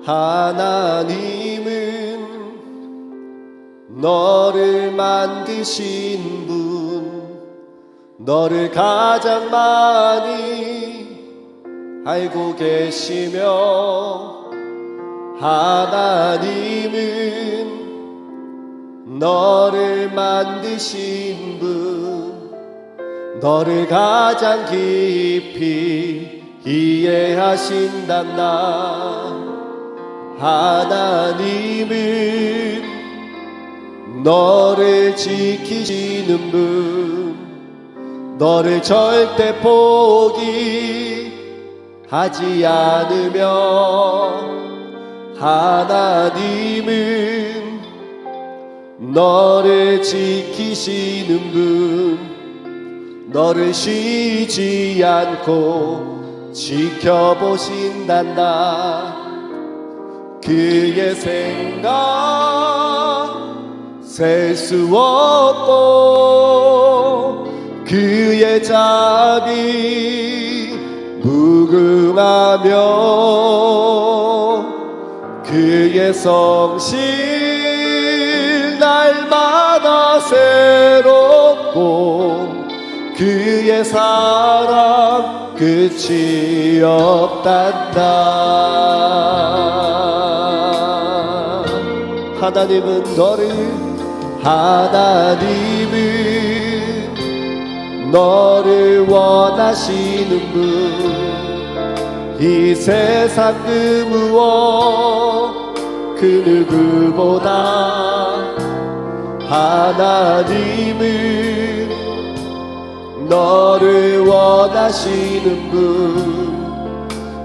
하나님은 너를 만드신 분, 너를 가장 많이 알고 계시며, 하나님은 너를 만드신 분, 너를 가장 깊이 이해하신단다. 하나님은 너를 지키시는 분, 너를 절대 포기하지 않으며, 하나님은 너를 지키시는 분, 너를 쉬지 않고 지켜보신단다. 그의 생각 셀 수 없고, 그의 자비 무궁하며, 그의 성실 날마다 새롭고, 그의 사랑 끝이 없단다. 하나님은 너를 원하시는 분, 이 세상 그 무엇 그 누구보다. 하나님은 너를 원하시는 분,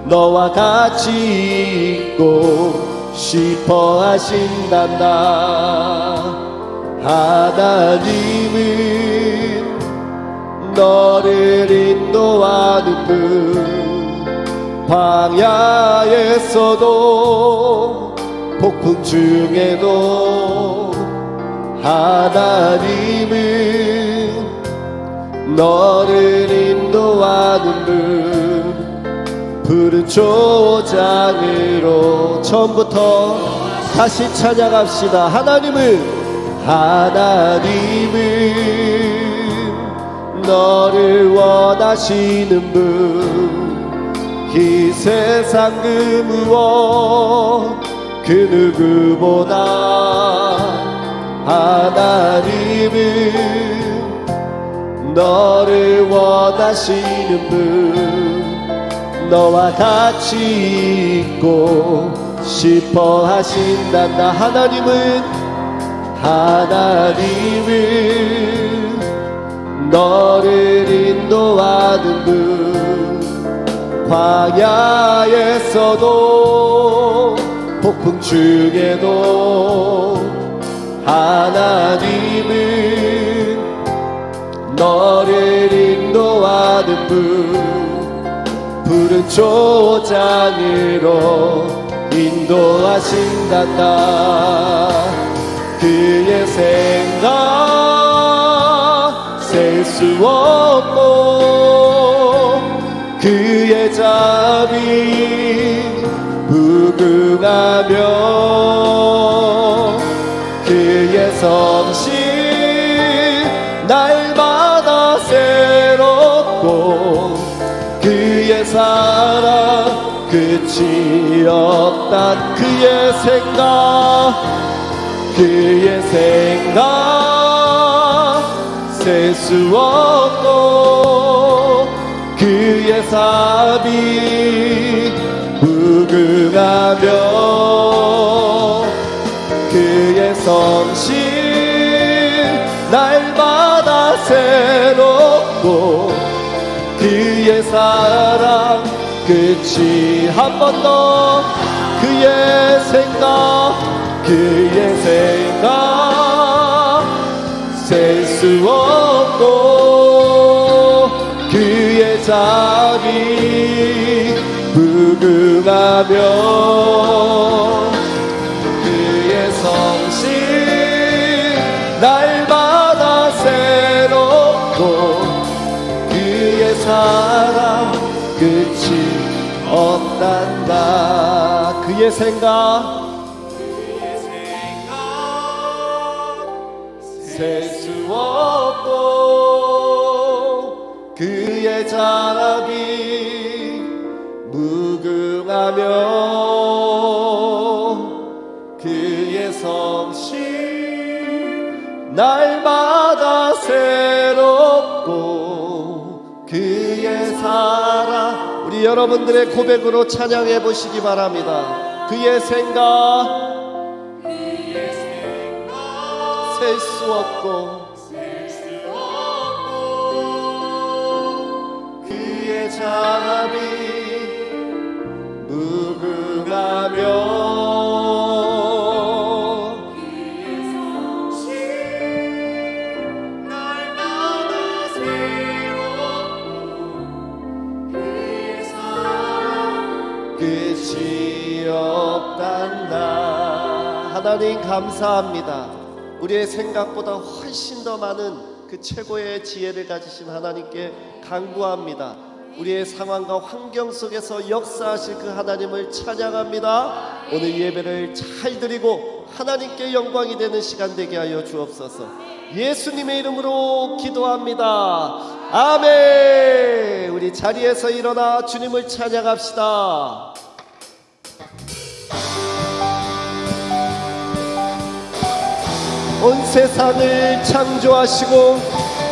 너와 같이 있고 싶어 하신단다. 하나님은 너를 인도하는 분, 광야에서도 폭풍 중에도. 하나님은 너를 인도하는 분, 푸른 초장으로. 처음부터 다시 찬양합시다. 하나님은 너를 원하시는 분, 이 세상 그 무엇 그 누구보다. 하나님은 너를 원하시는 분, 너와 같이 있고 싶어 하신단다. 하나님은 너를 인도하는 분, 광야에서도 폭풍 중에도. 하나님은 너를 인도하는 분, 푸른 초장으로 인도하신단다. 그의 생각 셀 수 없고, 그의 자비 무궁하며, 그의 성실 날마다 새롭고, 그의 사랑 끝이 없단. 그의 생각 셀 수 없고, 그의 자비 무궁하며, 그의 성실 날마다 새롭고, 그의 사랑 끝이. 한 번 더. 그의 생각 셀 수 없고, 그의 자비 무궁하며, 그의 성실 날마다 새롭고, 그의 사랑 끝이 없단다. 그의 생각 셀 수 없고 그의 자비 무궁하며 그의 성실 날마다 새롭고 그의 사랑. 우리 여러분들의 고백으로 찬양해 보시기 바랍니다. 그의 생각 셀 수 없고 그의 자비 무궁하며 그의 성실 날마다 새롭고 그의 사랑 끝이 없단다. 하나님 감사합니다. 우리의 생각보다 훨씬 더 많은 그 최고의 지혜를 가지신 하나님께 간구합니다. 우리의 상황과 환경 속에서 역사하실 그 하나님을 찬양합니다. 오늘 예배를 잘 드리고 하나님께 영광이 되는 시간 되게 하여 주옵소서. 예수님의 이름으로 기도합니다. 아멘. 우리 자리에서 일어나 주님을 찬양합시다. 온 세상을 창조하시고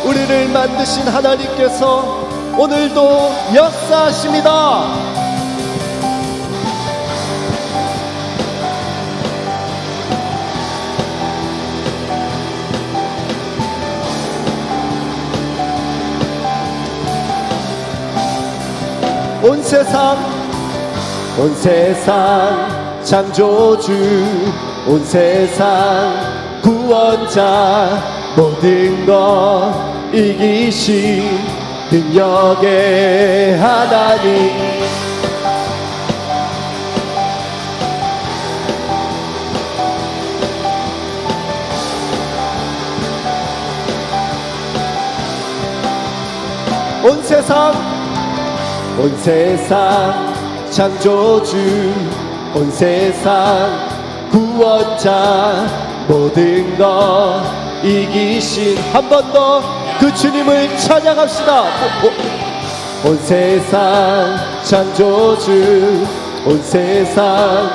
우리를 만드신 하나님께서 오늘도 역사하십니다. 온 세상 창조주, 온 세상 구원자, 모든 것 이기신 능력의 하나님. 온 세상 창조주, 온 세상 구원자, 모든 것 이기신. 한 번 더 그 주님을 찬양합시다. 온 세상 창조주, 온 세상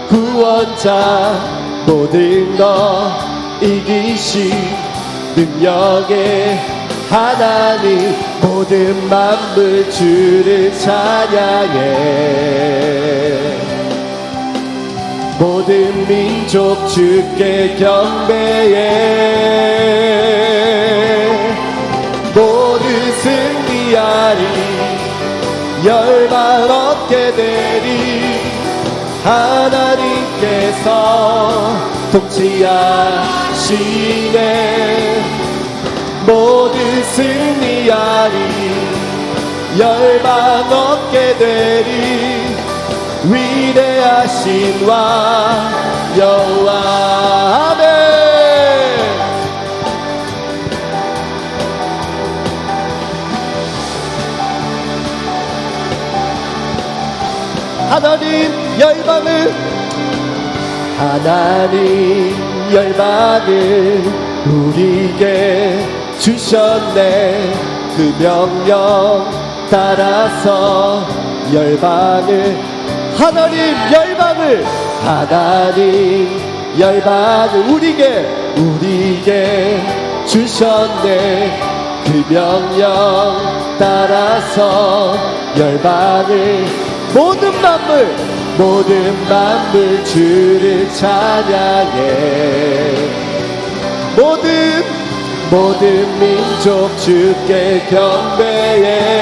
구원자, 모든 것 이기신 능력의 하나님. 모든 만물 주를 찬양해. 모든 민족 주께 경배해. 모두 승리하리, 열방 얻게 되리. 하나님께서 통치하시네. 모두 승리하리, 열방 얻게 되리. 위대하신 왕 여호와. 아멘. 하나님 열방을 우리에게 주셨네. 그 명령 따라서 열방을, 하나님 열방을 우리에게 주셨네. 그 명령 따라서 열방을, 모든 만물 주를 찬양해. 모든 민족 주께 경배해.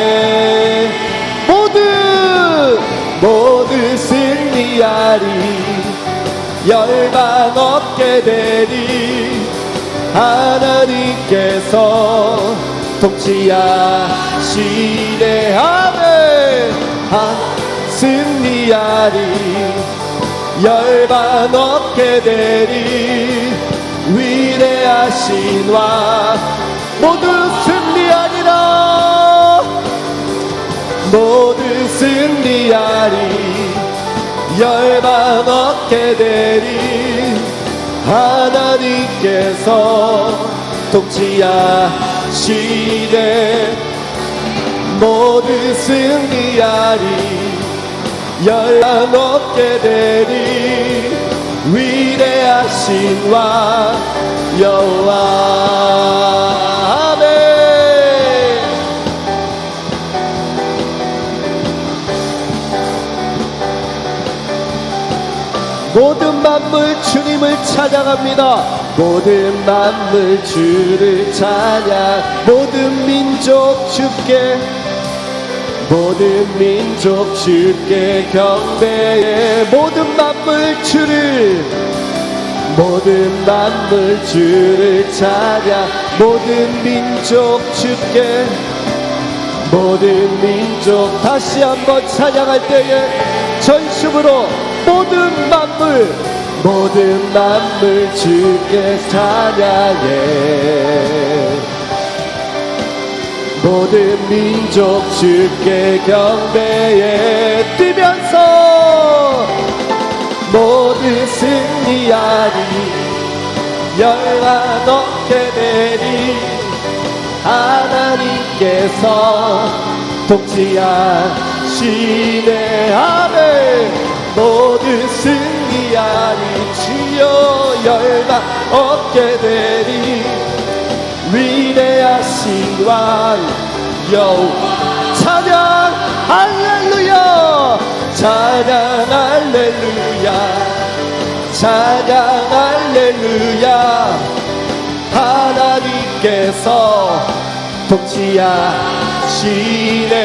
모두 승리하리, 열방 얻게 되리. 하나님께서 통치하시네. 아멘. 승리하리, 열방 얻게 되리. 위대하신 왕 모두 승리하리라. 모두 승리하리, 열방 얻게 되리. 하나님께서 통치하시네. 모두 승리하리. 열방 얻게 되리. 위대하신 왕 여호와. 아멘. 모든 만물 주님을 찬양합니다. 모든 만물 주를 찬양. 모든 민족 주께, 모든 민족 주께 경배해. 모든 만물 주를, 모든 만물 주를 찬양. 모든 민족 주께, 모든 민족. 다시 한번 찬양할 때에 전심으로 모든 만물, 모든 만물 주께 찬양해. 모든 민족 주께 경배해. 뛰면서 모두 승리하리. 열방 얻게 되리. 하나님께서 통치하시네. 아멘. 모두 승리하리. 주여 열방 얻게 되리. 위대하신 왕 여호와. 찬양 할렐루야. 찬양 할렐루야. 찬양 할렐루야. 하나님께서 통치하시네.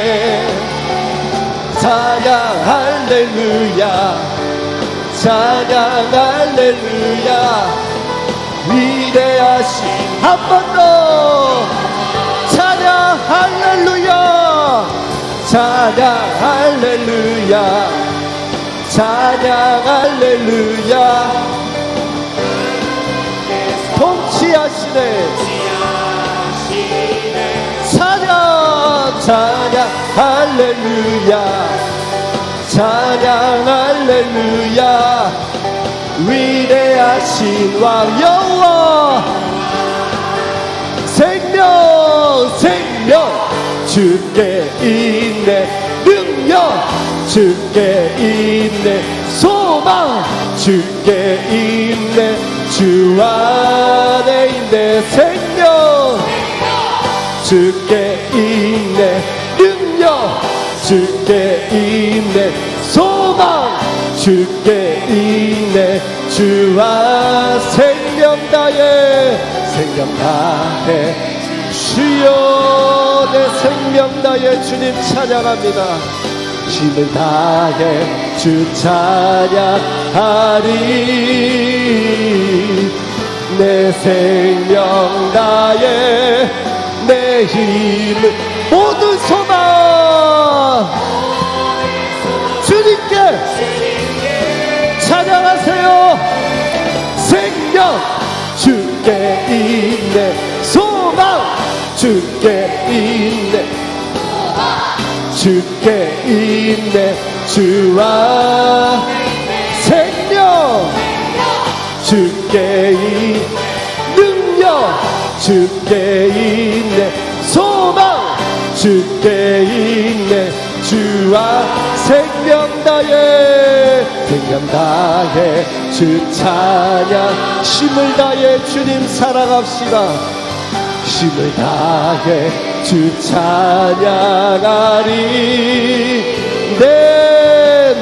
찬양 할렐루야. 찬양 할렐루야. 위대하신. 한 번 더 찬양 할렐루야. 찬양 할렐루야. 찬양 할렐루야. 통치하시네. 찬양 찬양 할렐루야. 찬양 할렐루야. 위대하신 왕 여호와. 생명 생명 주께 있네. 능력 주께 있네. 소망 주께 있네. 주 안에 있네. 생명 주께 있네. 능력 주께 있네. 소망 주께 있네. 주와 생명 다해. 생명 다해. 주여 내 생명 다해 주님 찬양합니다. 힘을 다해 주 찬양하리. 내 생명 다해 내 힘을 모든 소망 주님께 찬양하세요. 생명 주께 있네. 소망 주께 있네. 주께 있네. 주와 생명 주께 있네. 능력 주께 있네. 소망 주께 있네. 주와 생명 다해. 생명 다해 주 찬양. 힘을 다해 주님 사랑합시다. 힘을 다해 주 찬양하리.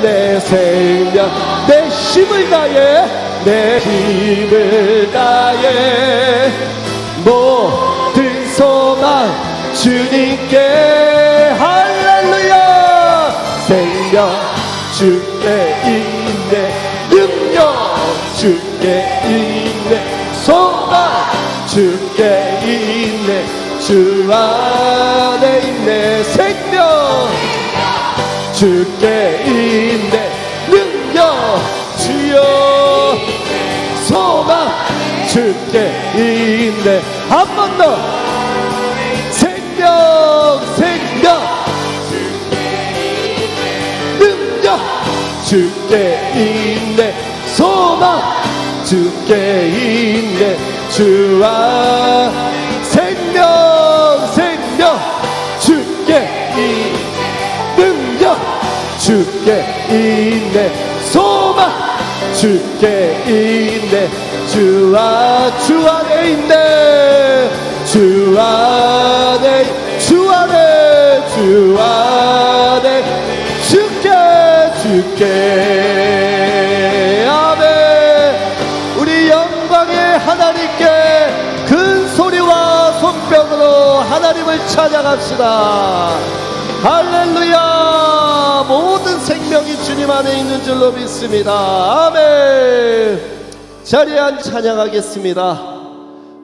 내 생명 내 힘을 다해 내 힘을 다해 모든 소망 주님께. 할렐루야. 생명 주께 있네. 능력 주께 있네. 소망 주께 있네. 주 안에 있네. 생명 주께 있네. 능력 주여 소망 주께 있네. 한 번 더 생명 생명 능력 주께 있네 소망 주께 있네 주와 생명 주께 있네 능력 주께 있네 소망 주께 있네 주 안에 있네 주 안에 주께 아멘. 우리 영광의 하나님께 큰 소리와 손뼉으로 하나님을 찬양합시다. 할렐루야. 모든 생명이 주님 안에 있는 줄로 믿습니다. 아멘. 자리에 앉아 찬양하겠습니다.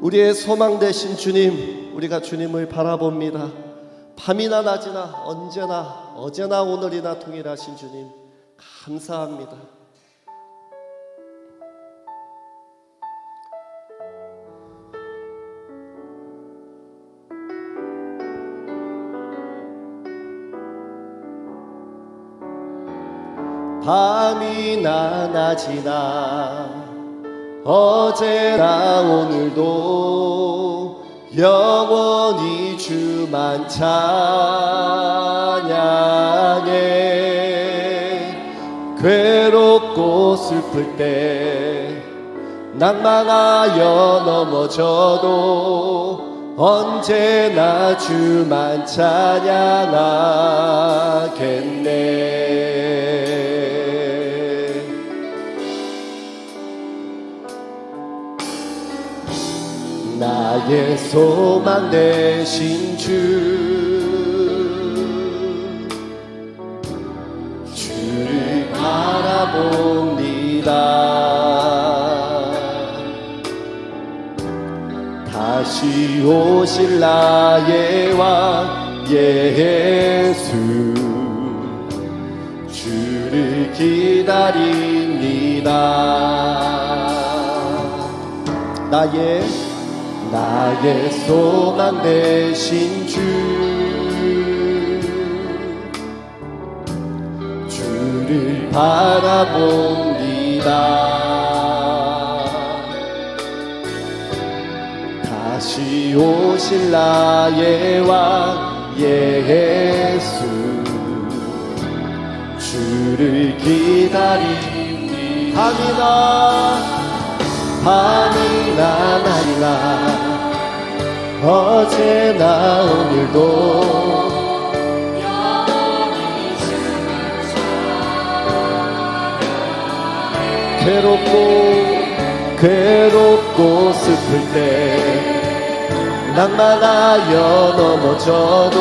우리의 소망 되신 주님, 우리가 주님을 바라봅니다. 밤이나 낮이나 언제나 어제나 오늘이나 동일하신 주님 감사합니다. 밤이나 낮이나 어제나 오늘도 영원히 주만 찬양해. 괴롭고 슬플 때 낭망하여 넘어져도 언제나 주만 찬양하겠네. 나의 소망 되신 주를 바라봅니다. 다시 오실 나의 왕 예수 주를 기다립니다. 나의 소망 되신 주를 바라봅니다. 다시 오실 나의 왕 예수 주를 기다립니다. 밤이나 날이나 어제나 오늘도 괴롭고 슬플 때 낭만하여 넘어져도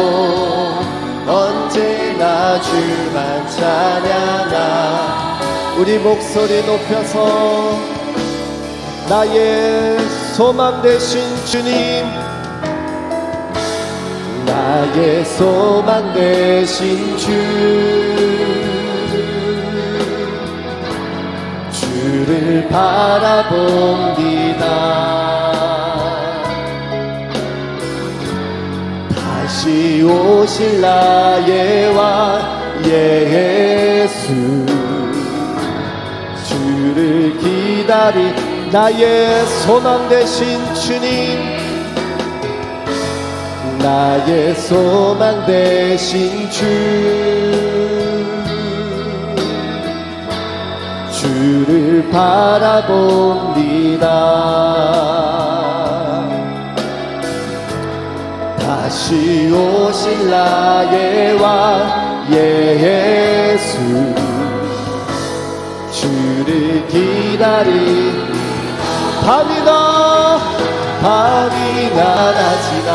언제나 주만 찬양하. 우리 목소리 높여서 나의 소망 되신 주님, 나의 소망 되신 주를 바라봅니다. 다시 오실 나의 왕 예수 주를 기다리. 나의 소망 되신 주님, 나의 소망 되신 주를 바라봅니다. 다시 오실 나의 왕 예수 주를 기다리. 밤이나 낮이나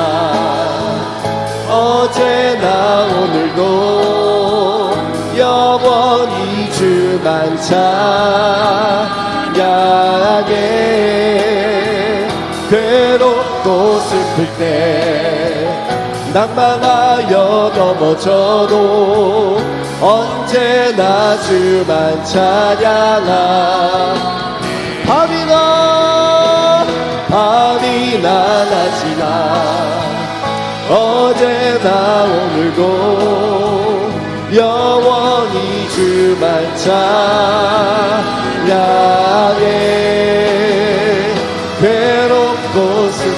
어제나 오늘도 영원히 주만 찬양해. 괴롭고 슬플 때 낭망하여 넘어져도 언제나 주만 찬양하. 밤이나 낮이나 어제나 오늘도 영원히 주만 찬양해.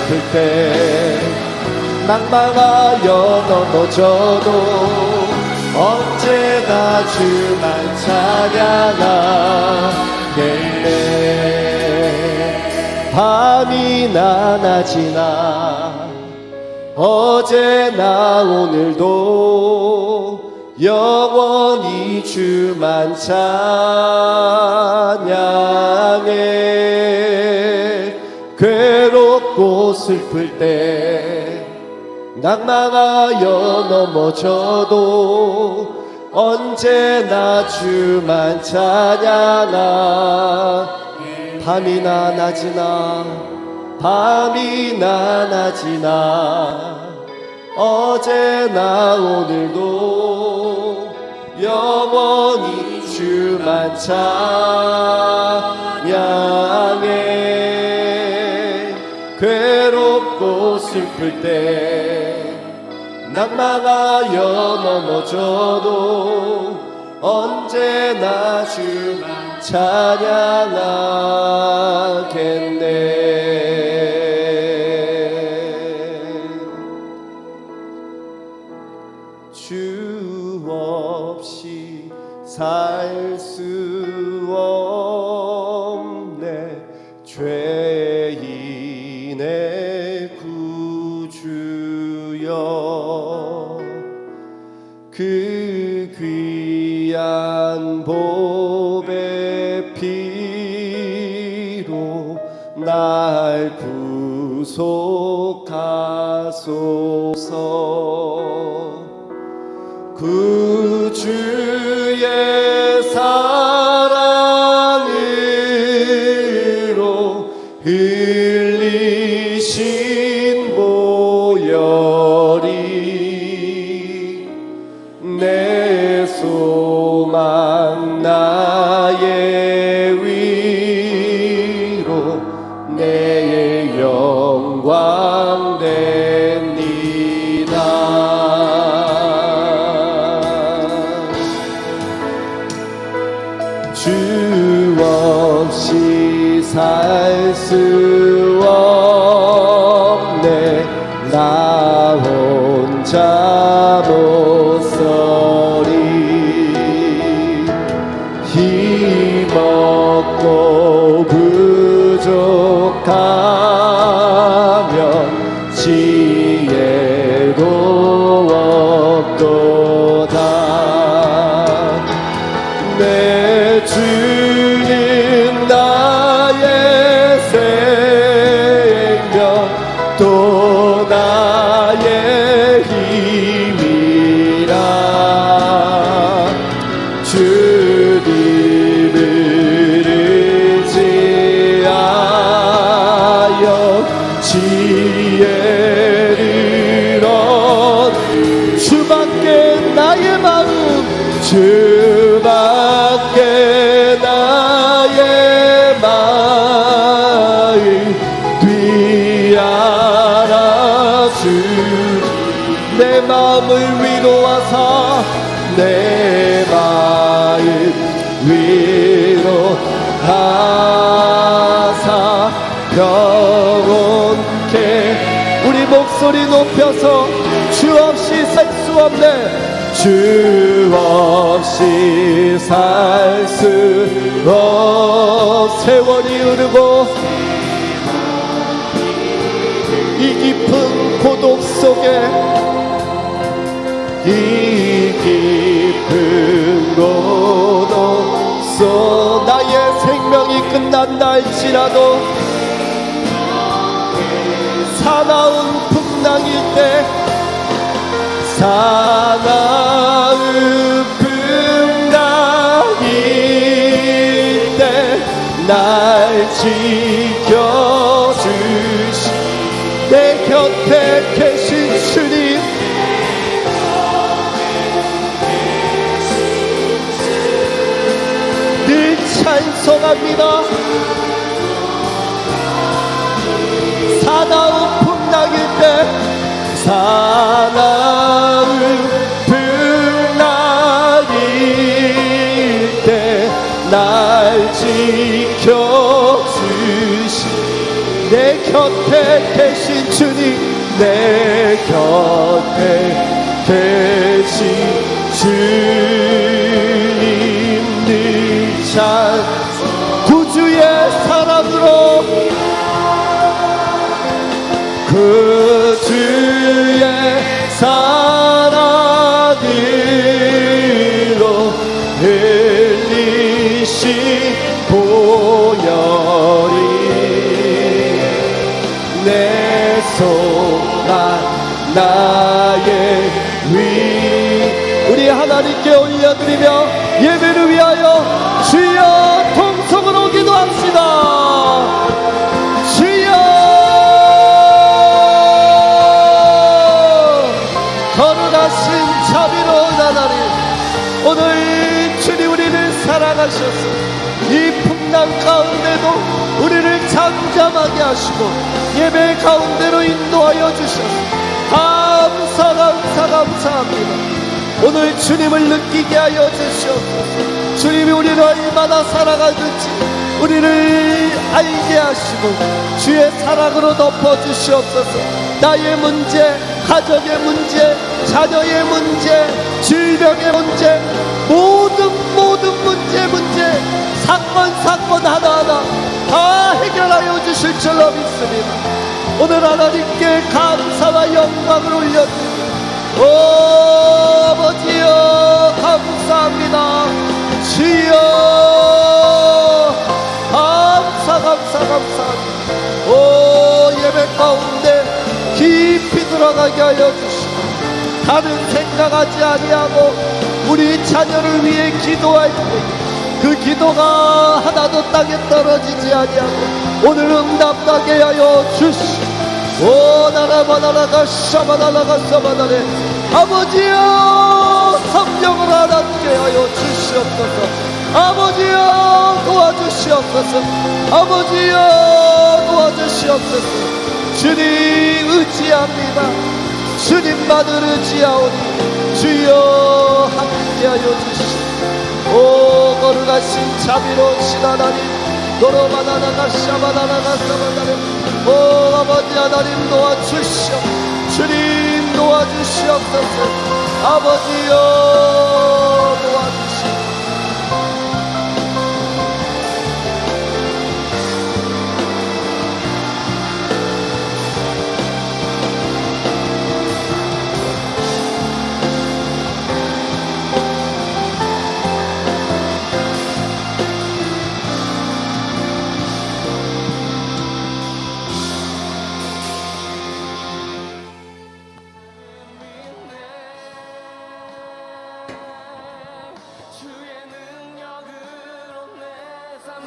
슬플 때 낭망하여 넘어져도 언제나 주만 찬양하겠네. 밤이나 낮이나 어제나 오늘도 영원히 주만 찬양해. 괴롭고 슬플 때 낭망하여 넘어져도 언제나 주만 찬양하. 밤이나 낮이나 밤이나 낮이나 어제나 오늘도 영원히 주만 찬양해. 괴롭고 슬플 때 낭망하여 넘어져도 언제나 주만 찬양하겠네. 주 없이 살 수 없네. 죄인의 구주여 그 귀한 보배 피로 날 구속하소서. 구주의 사랑으로 흘리신 보혈이 내 소망 나의 위로 내 영광 됩니다. 주 없이 살 수 없네. 나 혼자 못 서리. 힘없고 부족하면 지혜도 없도다. 내 주는 나의 생명 또 나의 힘이라. 주님을 의지하여 지혜를 얻. 주밖에 나의 마음 주밖에 나의 마음 뒤알아 주니. 내 마음을 위로하사 내 마음 위로하사 평온케. 우리 목소리 높여서 주 없이 살 수 없네. 주 없이 살 수 세월이 흐르고 이 깊은 고독 속에 이 깊은 고독 속 나의 생명이 끝난다 할지라도 사나운 풍랑일 때 사나운 풍랑일 때 날 지켜주시. 내 곁에 계신 주님 늘 찬송합니다. 사나운 풍랑일 때 사나운 풍랑일 때 날 지켜주시. 내 내 곁에 계신 주님, 내 곁에 계신 주님, 늘 잘 구주의 사랑으로, 그 주의 사랑으로 흘리신 보혈이 내 소망 나의 위. 우리 하나님께 올려드리며 예배를 위하여 주여 통성으로 기도합시다. 주여 거룩하신 자비로운 하나님, 오늘 주님 우리를 사랑하셔서 이 풍랑 가운데도 우리를 잠잠하게 하시고 예배 가운데로 인도하여 주셔서 감사합니다. 오늘 주님을 느끼게 하여 주시옵소서. 주님이 우리를 얼마나 사랑하는지 우리를 알게 하시고 주의 사랑으로 덮어주시옵소서. 나의 문제, 가정의 문제, 자녀의 문제, 질병의 문제, 모든 문제, 사건 하나하나 다 해결하여 주실 줄로 믿습니다. 오늘 하나님께 감사와 영광을 올려드립니다. 오 아버지여 감사합니다. 주여 감사합니다. 오 예배 가운데 깊이 들어가게 하여 주시고 다른 생각하지 아니하고 우리 자녀를 위해 기도할 때 그 기도가 하나도 땅에 떨어지지 아니하고 오늘 응답나게 하여 주시고, 오 나라바나라가 샤바나라가 샤바나레, 아버지여 성령을 하나님께 하여 주시옵소서. 아버지여 도와주시옵소서. 아버지여 도와주시옵소서. 주님 의지합니다. 주님만을 의지하오니 주여 함께하여 주시옵소서. 오 거룩하신 자비로우신 하나님, 도로바나나가 샤바나나가 샤바나레, 오 아버지 하나님 도와주시옵소서. 주님 도와주시옵소서. 아버지여 도와주시옵소서.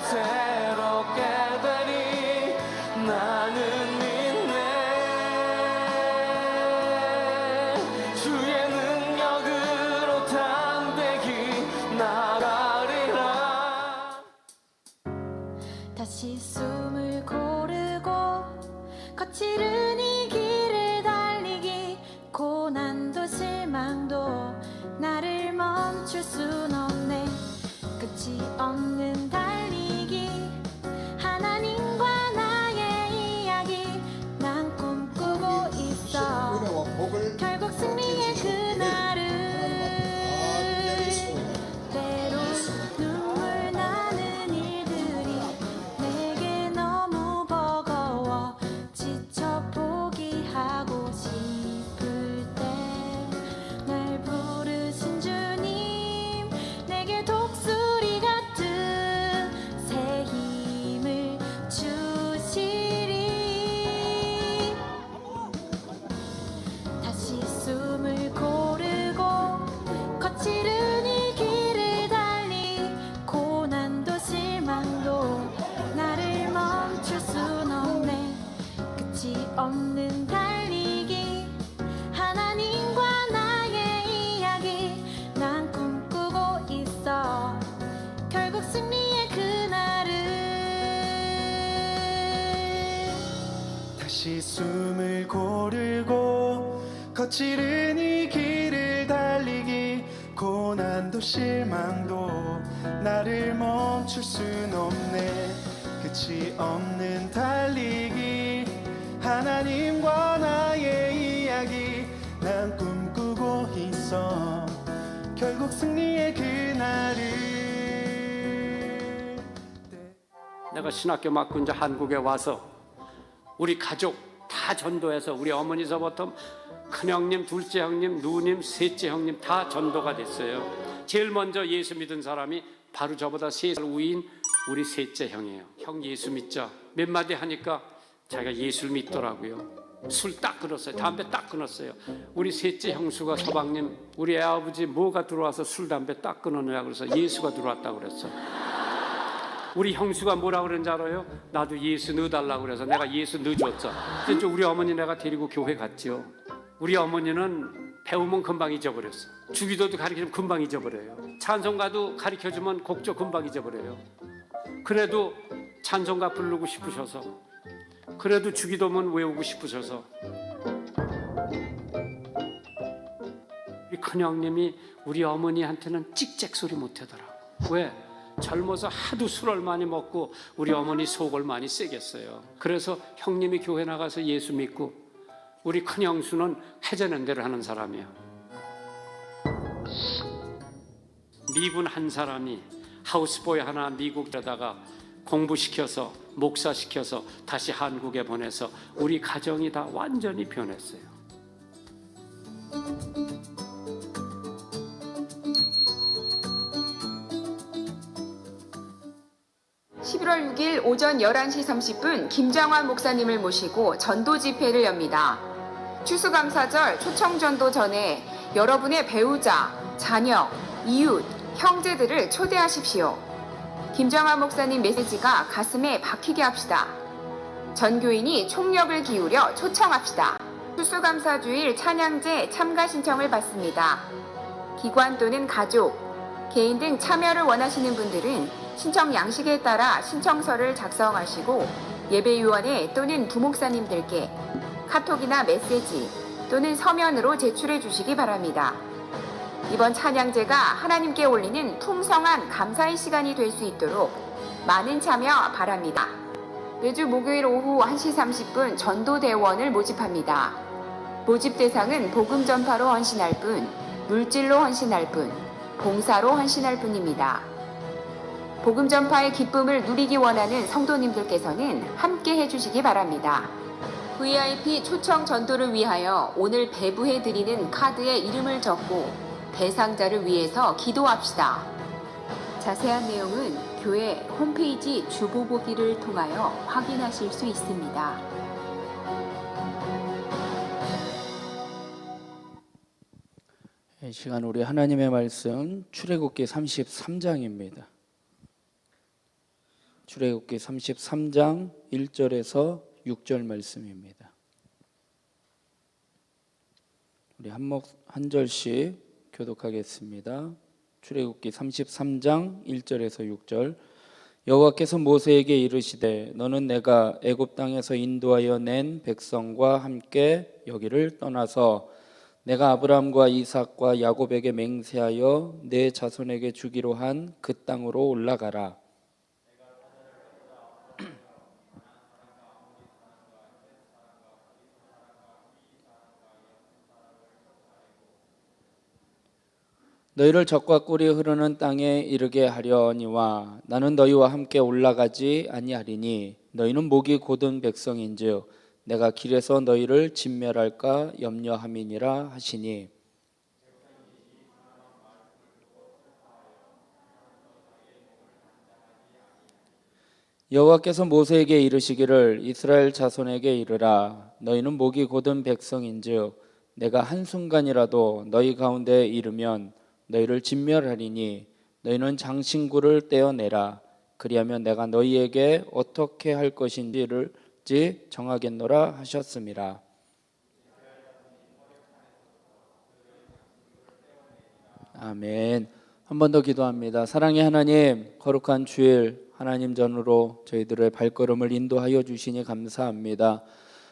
새롭게 되니 나는 믿네. 주의 능력으로 담대히 나가리라. 다시 숨을 고르고 거칠은 이 길을 달리기, 고난도 실망도 나를 멈출 순 없네. 끝이 없는 달리기, 하나님과 나의 이야기, 난 꿈꾸고 있어. 결국 승리의 그날을, 때론 눈물 나는 일들이 내게 너무 버거워 지쳐 포기하고 싶을 때 날 부르신 주님, 내게 독수리 같은 새 힘을 주시리. 다시 숨을 고르고 거칠은 이 길을 달리, 고난도 실망도 나를 멈출 순 없네. 끝이 없는 달리기, 하나님과 나의 이야기, 난 꿈꾸고 있어. 결국 승리의 그날을. 다시 숨을 고르고 거칠은 이 길을 달리기, 고난도 실망도 나를 멈출 순 없네. 끝이 없는 달리기, 하나님과 나의 이야기 난 꿈꾸고 있어 결국 승리의 그날을. 내가 신학교 맡고 이제 한국에 와서 우리 가족 다 전도해서 우리 어머니서부터 큰형님, 둘째 형님, 누님, 셋째 형님 다 전도가 됐어요. 제일 먼저 예수 믿은 사람이 바로 저보다 3살 우인 우리 셋째 형이에요. 형 예수 믿자. 몇 마디 하니까 자기가 예수를 믿더라고요. 술 딱 끊었어요. 담배 딱 끊었어요. 우리 셋째 형수가 서방님, 우리 애아버지 뭐가 들어와서 술 담배 딱 끊었냐 그래서 예수가 들어왔다고 그랬어. 우리 형수가 뭐라 그랬는지 알아요? 나도 예수 넣어달라고 그래서 내가 예수 넣어줬어. 이제 우리 어머니 내가 데리고 교회 갔죠. 우리 어머니는 배우면 금방 잊어버렸어. 주기도도 가르쳐주면 금방 잊어버려요. 찬송가도 가르쳐주면 곡조 금방 잊어버려요. 그래도 찬송가 부르고 싶으셔서, 그래도 주기도면 외우고 싶으셔서 우리 큰형님이 우리 어머니한테는 찍찍 소리 못하더라고. 왜? 젊어서 하도 술을 많이 먹고 우리 어머니 속을 많이 새겼어요. 그래서 형님이 교회 나가서 예수 믿고 우리 큰형수는 해제는 대로 하는 사람이야. 미군 한 사람이 하우스보이 하나 미국에다가 공부시켜서 목사시켜서 다시 한국에 보내서 우리 가정이 다 완전히 변했어요. 11월 6일 오전 11시 30분 김장환 목사님을 모시고 전도 집회를 엽니다. 추수감사절 초청전도 전에 여러분의 배우자, 자녀, 이웃, 형제들을 초대하십시오. 김장환 목사님 메시지가 가슴에 박히게 합시다. 전 교인이 총력을 기울여 초청합시다. 추수감사주일 찬양제 참가 신청을 받습니다. 기관 또는 가족, 개인 등 참여를 원하시는 분들은 신청 양식에 따라 신청서를 작성하시고 예배위원회 또는 부목사님들께 카톡이나 메시지 또는 서면으로 제출해 주시기 바랍니다. 이번 찬양제가 하나님께 올리는 풍성한 감사의 시간이 될 수 있도록 많은 참여 바랍니다. 매주 목요일 오후 1시 30분 전도대원을 모집합니다. 모집 대상은 복음 전파로 헌신할 분, 물질로 헌신할 분, 봉사로 헌신할 분입니다. 복음 전파의 기쁨을 누리기 원하는 성도님들께서는 함께 해주시기 바랍니다. VIP 초청 전도를 위하여 오늘 배부해드리는 카드에 이름을 적고 대상자를 위해서 기도합시다. 자세한 내용은 교회 홈페이지 주보보기를 통하여 확인하실 수 있습니다. 이 시간 우리 하나님의 말씀 출애굽기 33장입니다. 출애굽기 33장 1절에서 6절 말씀입니다. 우리 한 절씩 교독하겠습니다. 출애굽기 33장 1절에서 6절. 여호와께서 모세에게 이르시되 너는 내가 애굽 땅에서 인도하여 낸 백성과 함께 여기를 떠나서 내가 아브라함과 이삭과 야곱에게 맹세하여 내 자손에게 주기로 한 그 땅으로 올라가라. 너희를 적과 꿀이 흐르는 땅에 이르게 하려니와 나는 너희와 함께 올라가지 아니하리니 너희는 목이 곧은 백성인즉 내가 길에서 너희를 진멸할까 염려함이니라 하시니. 여호와께서 모세에게 이르시기를 이스라엘 자손에게 이르라. 너희는 목이 곧은 백성인즉 내가 한순간이라도 너희 가운데에 이르면 너희를 진멸하리니 너희는 장신구를 떼어내라. 그리하면 내가 너희에게 어떻게 할 것인지를 정하겠노라 하셨습니다. 아멘. 한 번 더 기도합니다. 사랑의 하나님, 거룩한 주일 하나님 전으로 저희들의 발걸음을 인도하여 주시니 감사합니다.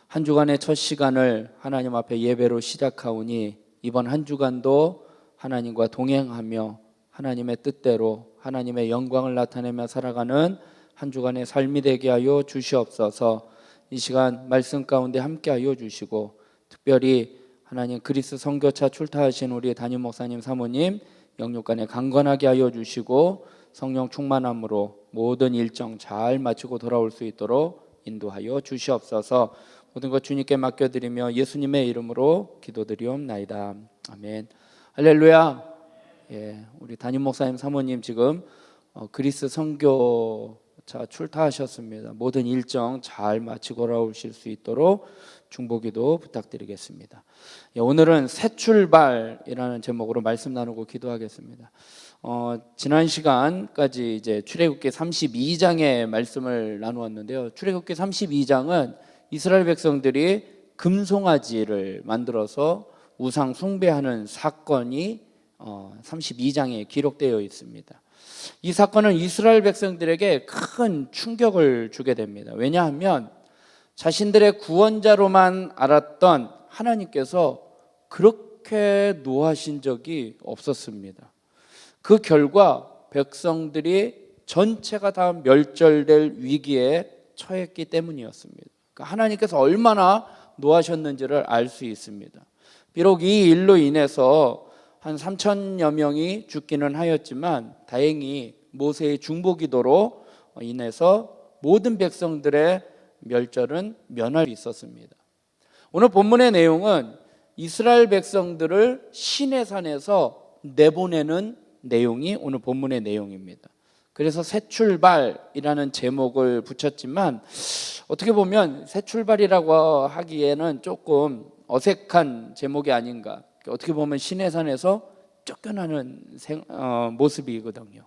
한 주간의 첫 시간을 하나님 앞에 예배로 시작하오니 이번 한 주간도 하나님과 동행하며 하나님의 뜻대로 하나님의 영광을 나타내며 살아가는 한 주간의 삶이 되게 하여 주시옵소서. 이 시간 말씀 가운데 함께하여 주시고 특별히 하나님 그리스 선교차 출타하신 우리 담임 목사님 사모님 영육간에 강건하게 하여 주시고 성령 충만함으로 모든 일정 잘 마치고 돌아올 수 있도록 인도하여 주시옵소서. 모든 것 주님께 맡겨드리며 예수님의 이름으로 기도드리옵나이다. 아멘. 할렐루야. 예, 우리 담임 목사님 사모님 지금 그리스 선교차 출타하셨습니다. 모든 일정 잘 마치고 돌아오실 수 있도록 중보기도 부탁드리겠습니다. 예, 오늘은 새 출발이라는 제목으로 말씀 나누고 기도하겠습니다. 지난 시간까지 이제 출애굽기 32장의 말씀을 나누었는데요. 출애굽기 32장은 이스라엘 백성들이 금송아지를 만들어서 우상 숭배하는 사건이 32장에 기록되어 있습니다. 이 사건은 이스라엘 백성들에게 큰 충격을 주게 됩니다. 왜냐하면 자신들의 구원자로만 알았던 하나님께서 그렇게 노하신 적이 없었습니다. 그 결과 백성들이 전체가 다 멸절될 위기에 처했기 때문이었습니다. 그러니까 하나님께서 얼마나 노하셨는지를 알 수 있습니다. 비록 이 일로 인해서 한 3천여 명이 죽기는 하였지만 다행히 모세의 중보기도로 인해서 모든 백성들의 멸절은 면할 수 있었습니다. 오늘 본문의 내용은 이스라엘 백성들을 시내산에서 내보내는 내용이 오늘 본문의 내용입니다. 그래서 새 출발이라는 제목을 붙였지만 어떻게 보면 새 출발이라고 하기에는 조금 어색한 제목이 아닌가. 어떻게 보면 시내산에서 쫓겨나는 모습이거든요.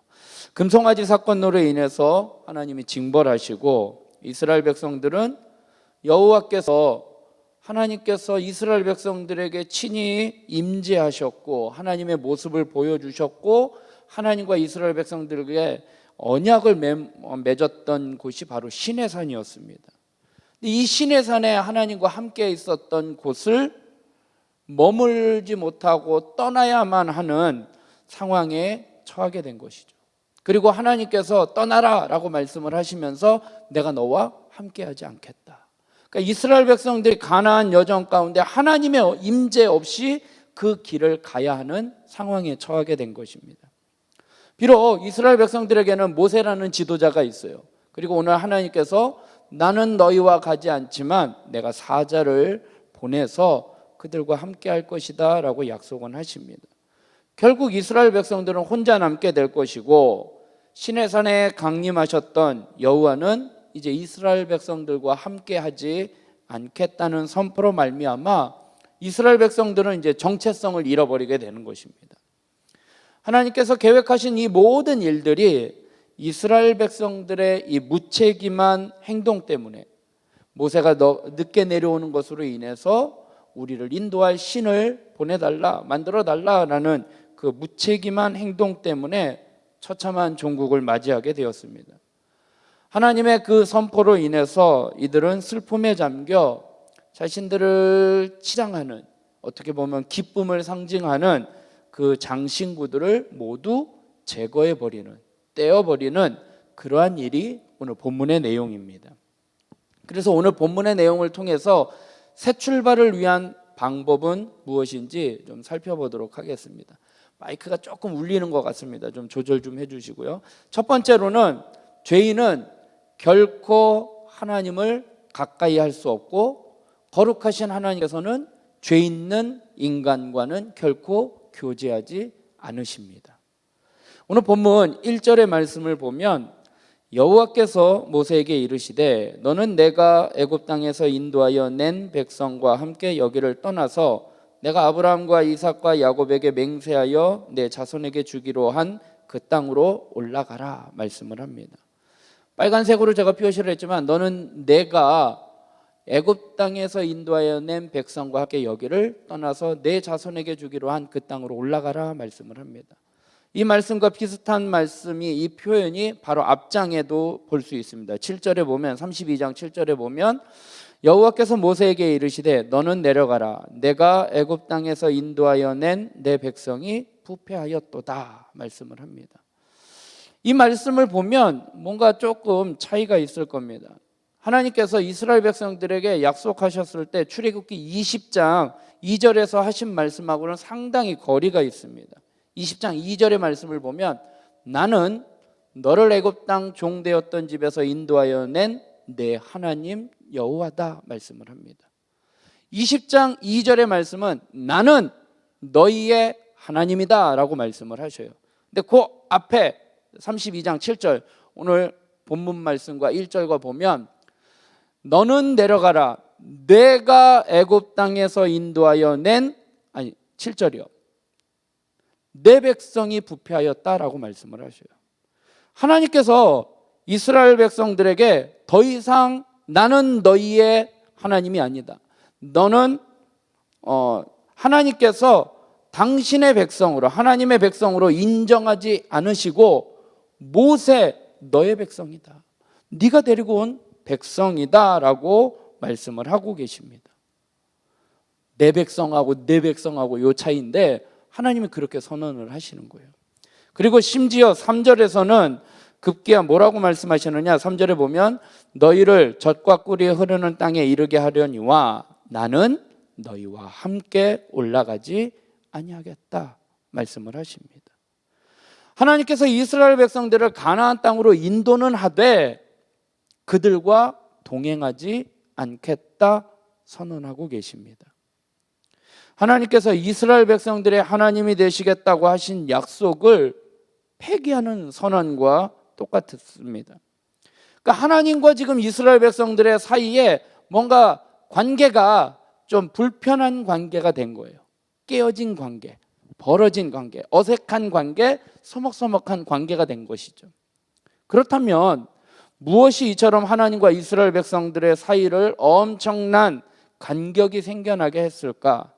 금송아지 사건으로 인해서 하나님이 징벌하시고 이스라엘 백성들은 하나님께서 이스라엘 백성들에게 친히 임재하셨고 하나님의 모습을 보여주셨고 하나님과 이스라엘 백성들에게 언약을 맺었던 곳이 바로 시내산이었습니다. 이 시내산에 하나님과 함께 있었던 곳을 머물지 못하고 떠나야만 하는 상황에 처하게 된 것이죠. 그리고 하나님께서 떠나라 라고 말씀을 하시면서 내가 너와 함께하지 않겠다. 그러니까 이스라엘 백성들이 가나안 여정 가운데 하나님의 임재 없이 그 길을 가야 하는 상황에 처하게 된 것입니다. 비록 이스라엘 백성들에게는 모세라는 지도자가 있어요. 그리고 오늘 하나님께서 나는 너희와 가지 않지만 내가 사자를 보내서 그들과 함께 할 것이다 라고 약속은 하십니다. 결국 이스라엘 백성들은 혼자 남게 될 것이고 시내산에 강림하셨던 여호와는 이제 이스라엘 백성들과 함께 하지 않겠다는 선포로 말미암아 이스라엘 백성들은 이제 정체성을 잃어버리게 되는 것입니다. 하나님께서 계획하신 이 모든 일들이 이스라엘 백성들의 이 무책임한 행동 때문에 모세가 늦게 내려오는 것으로 인해서 우리를 인도할 신을 보내달라, 만들어달라라는 그 무책임한 행동 때문에 처참한 종국을 맞이하게 되었습니다. 하나님의 그 선포로 인해서 이들은 슬픔에 잠겨 자신들을 치장하는, 어떻게 보면 기쁨을 상징하는 그 장신구들을 모두 제거해버리는, 떼어버리는 그러한 일이 오늘 본문의 내용입니다. 그래서 오늘 본문의 내용을 통해서 새 출발을 위한 방법은 무엇인지 좀 살펴보도록 하겠습니다. 마이크가 조금 울리는 것 같습니다. 좀 조절 좀 해주시고요. 첫 번째로는 죄인은 결코 하나님을 가까이 할 수 없고 거룩하신 하나님께서는 죄 있는 인간과는 결코 교제하지 않으십니다. 오늘 본문 1절의 말씀을 보면 여호와께서 모세에게 이르시되 너는 내가 애굽 땅에서 인도하여 낸 백성과 함께 여기를 떠나서 내가 아브라함과 이삭과 야곱에게 맹세하여 내 자손에게 주기로 한 그 땅으로 올라가라 말씀을 합니다. 빨간색으로 제가 표시를 했지만 너는 내가 애굽 땅에서 인도하여 낸 백성과 함께 여기를 떠나서 내 자손에게 주기로 한 그 땅으로 올라가라 말씀을 합니다. 이 말씀과 비슷한 말씀이, 이 표현이 바로 앞장에도 볼 수 있습니다. 7절에 보면, 32장 7절에 보면 여호와께서 모세에게 이르시되 너는 내려가라, 내가 애굽 땅에서 인도하여 낸 내 백성이 부패하였도다 말씀을 합니다. 이 말씀을 보면 뭔가 조금 차이가 있을 겁니다. 하나님께서 이스라엘 백성들에게 약속하셨을 때 출애굽기 20장 2절에서 하신 말씀하고는 상당히 거리가 있습니다. 20장 2절의 말씀을 보면 나는 너를 애굽 땅 종되었던 집에서 인도하여 낸 내 하나님 여호와다 말씀을 합니다. 20장 2절의 말씀은 나는 너희의 하나님이다 라고 말씀을 하셔요. 근데 그 앞에 32장 7절 오늘 본문 말씀과 1절과 보면 너는 내려가라 내가 애굽 땅에서 인도하여 낸 7절이요 내 백성이 부패하였다라고 말씀을 하셔요. 하나님께서 이스라엘 백성들에게 더 이상 나는 너희의 하나님이 아니다. 너는 하나님께서 당신의 백성으로 하나님의 백성으로 인정하지 않으시고 모세 너의 백성이다. 네가 데리고 온 백성이다라고 말씀을 하고 계십니다. 내 백성하고 요 차이인데 하나님이 그렇게 선언을 하시는 거예요. 그리고 심지어 3절에서는 급기야 뭐라고 말씀하시느냐 3절에 보면 너희를 젖과 꿀이 흐르는 땅에 이르게 하려니와 나는 너희와 함께 올라가지 아니하겠다 말씀을 하십니다. 하나님께서 이스라엘 백성들을 가나안 땅으로 인도는 하되 그들과 동행하지 않겠다 선언하고 계십니다. 하나님께서 이스라엘 백성들의 하나님이 되시겠다고 하신 약속을 폐기하는 선언과 똑같습니다. 그러니까 하나님과 지금 이스라엘 백성들의 사이에 뭔가 관계가 좀 불편한 관계가 된 거예요. 깨어진 관계, 벌어진 관계, 어색한 관계, 서먹서먹한 관계가 된 것이죠. 그렇다면 무엇이 이처럼 하나님과 이스라엘 백성들의 사이를 엄청난 간격이 생겨나게 했을까?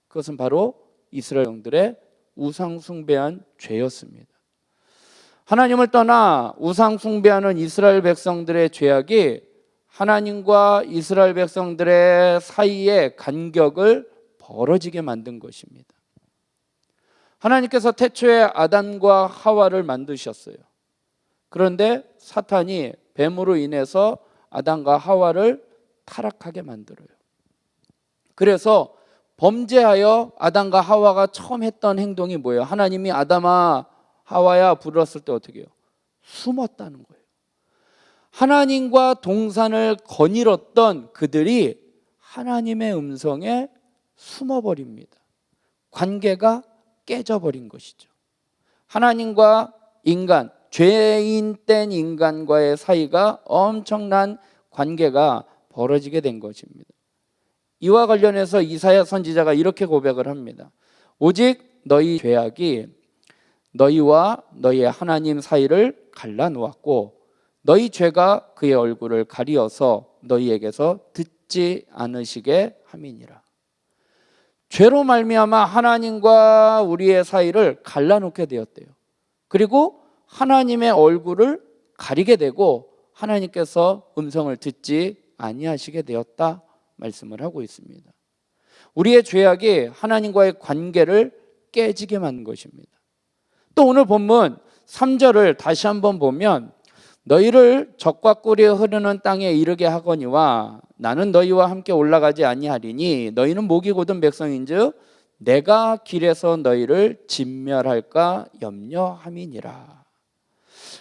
그것은 바로 이스라엘 백성들의 우상 숭배한 죄였습니다. 하나님을 떠나 우상 숭배하는 이스라엘 백성들의 죄악이 하나님과 이스라엘 백성들의 사이의 간격을 벌어지게 만든 것입니다. 하나님께서 태초에 아담과 하와를 만드셨어요. 그런데 사탄이 뱀으로 인해서 아담과 하와를 타락하게 만들어요. 그래서 범죄하여 아담과 하와가 처음 했던 행동이 뭐예요? 하나님이 아담아 하와야 불렀을 때 어떻게 해요? 숨었다는 거예요. 하나님과 동산을 거닐었던 그들이 하나님의 음성에 숨어버립니다. 관계가 깨져버린 것이죠. 하나님과 인간, 죄인된 인간과의 사이가 엄청난 관계가 벌어지게 된 것입니다. 이와 관련해서 이사야 선지자가 이렇게 고백을 합니다. 오직 너희 죄악이 너희와 너희의 하나님 사이를 갈라놓았고 너희 죄가 그의 얼굴을 가리어서 너희에게서 듣지 않으시게 함이니라. 죄로 말미암아 하나님과 우리의 사이를 갈라놓게 되었대요. 그리고 하나님의 얼굴을 가리게 되고 하나님께서 음성을 듣지 아니하시게 되었다 말씀을 하고 있습니다. 우리의 죄악이 하나님과의 관계를 깨지게 만든 것입니다. 또 오늘 본문 3절을 다시 한번 보면 너희를 젖과 꿀이 흐르는 땅에 이르게 하거니와 나는 너희와 함께 올라가지 아니하리니 너희는 목이 곧은 백성인즉 내가 길에서 너희를 진멸할까 염려함이니라.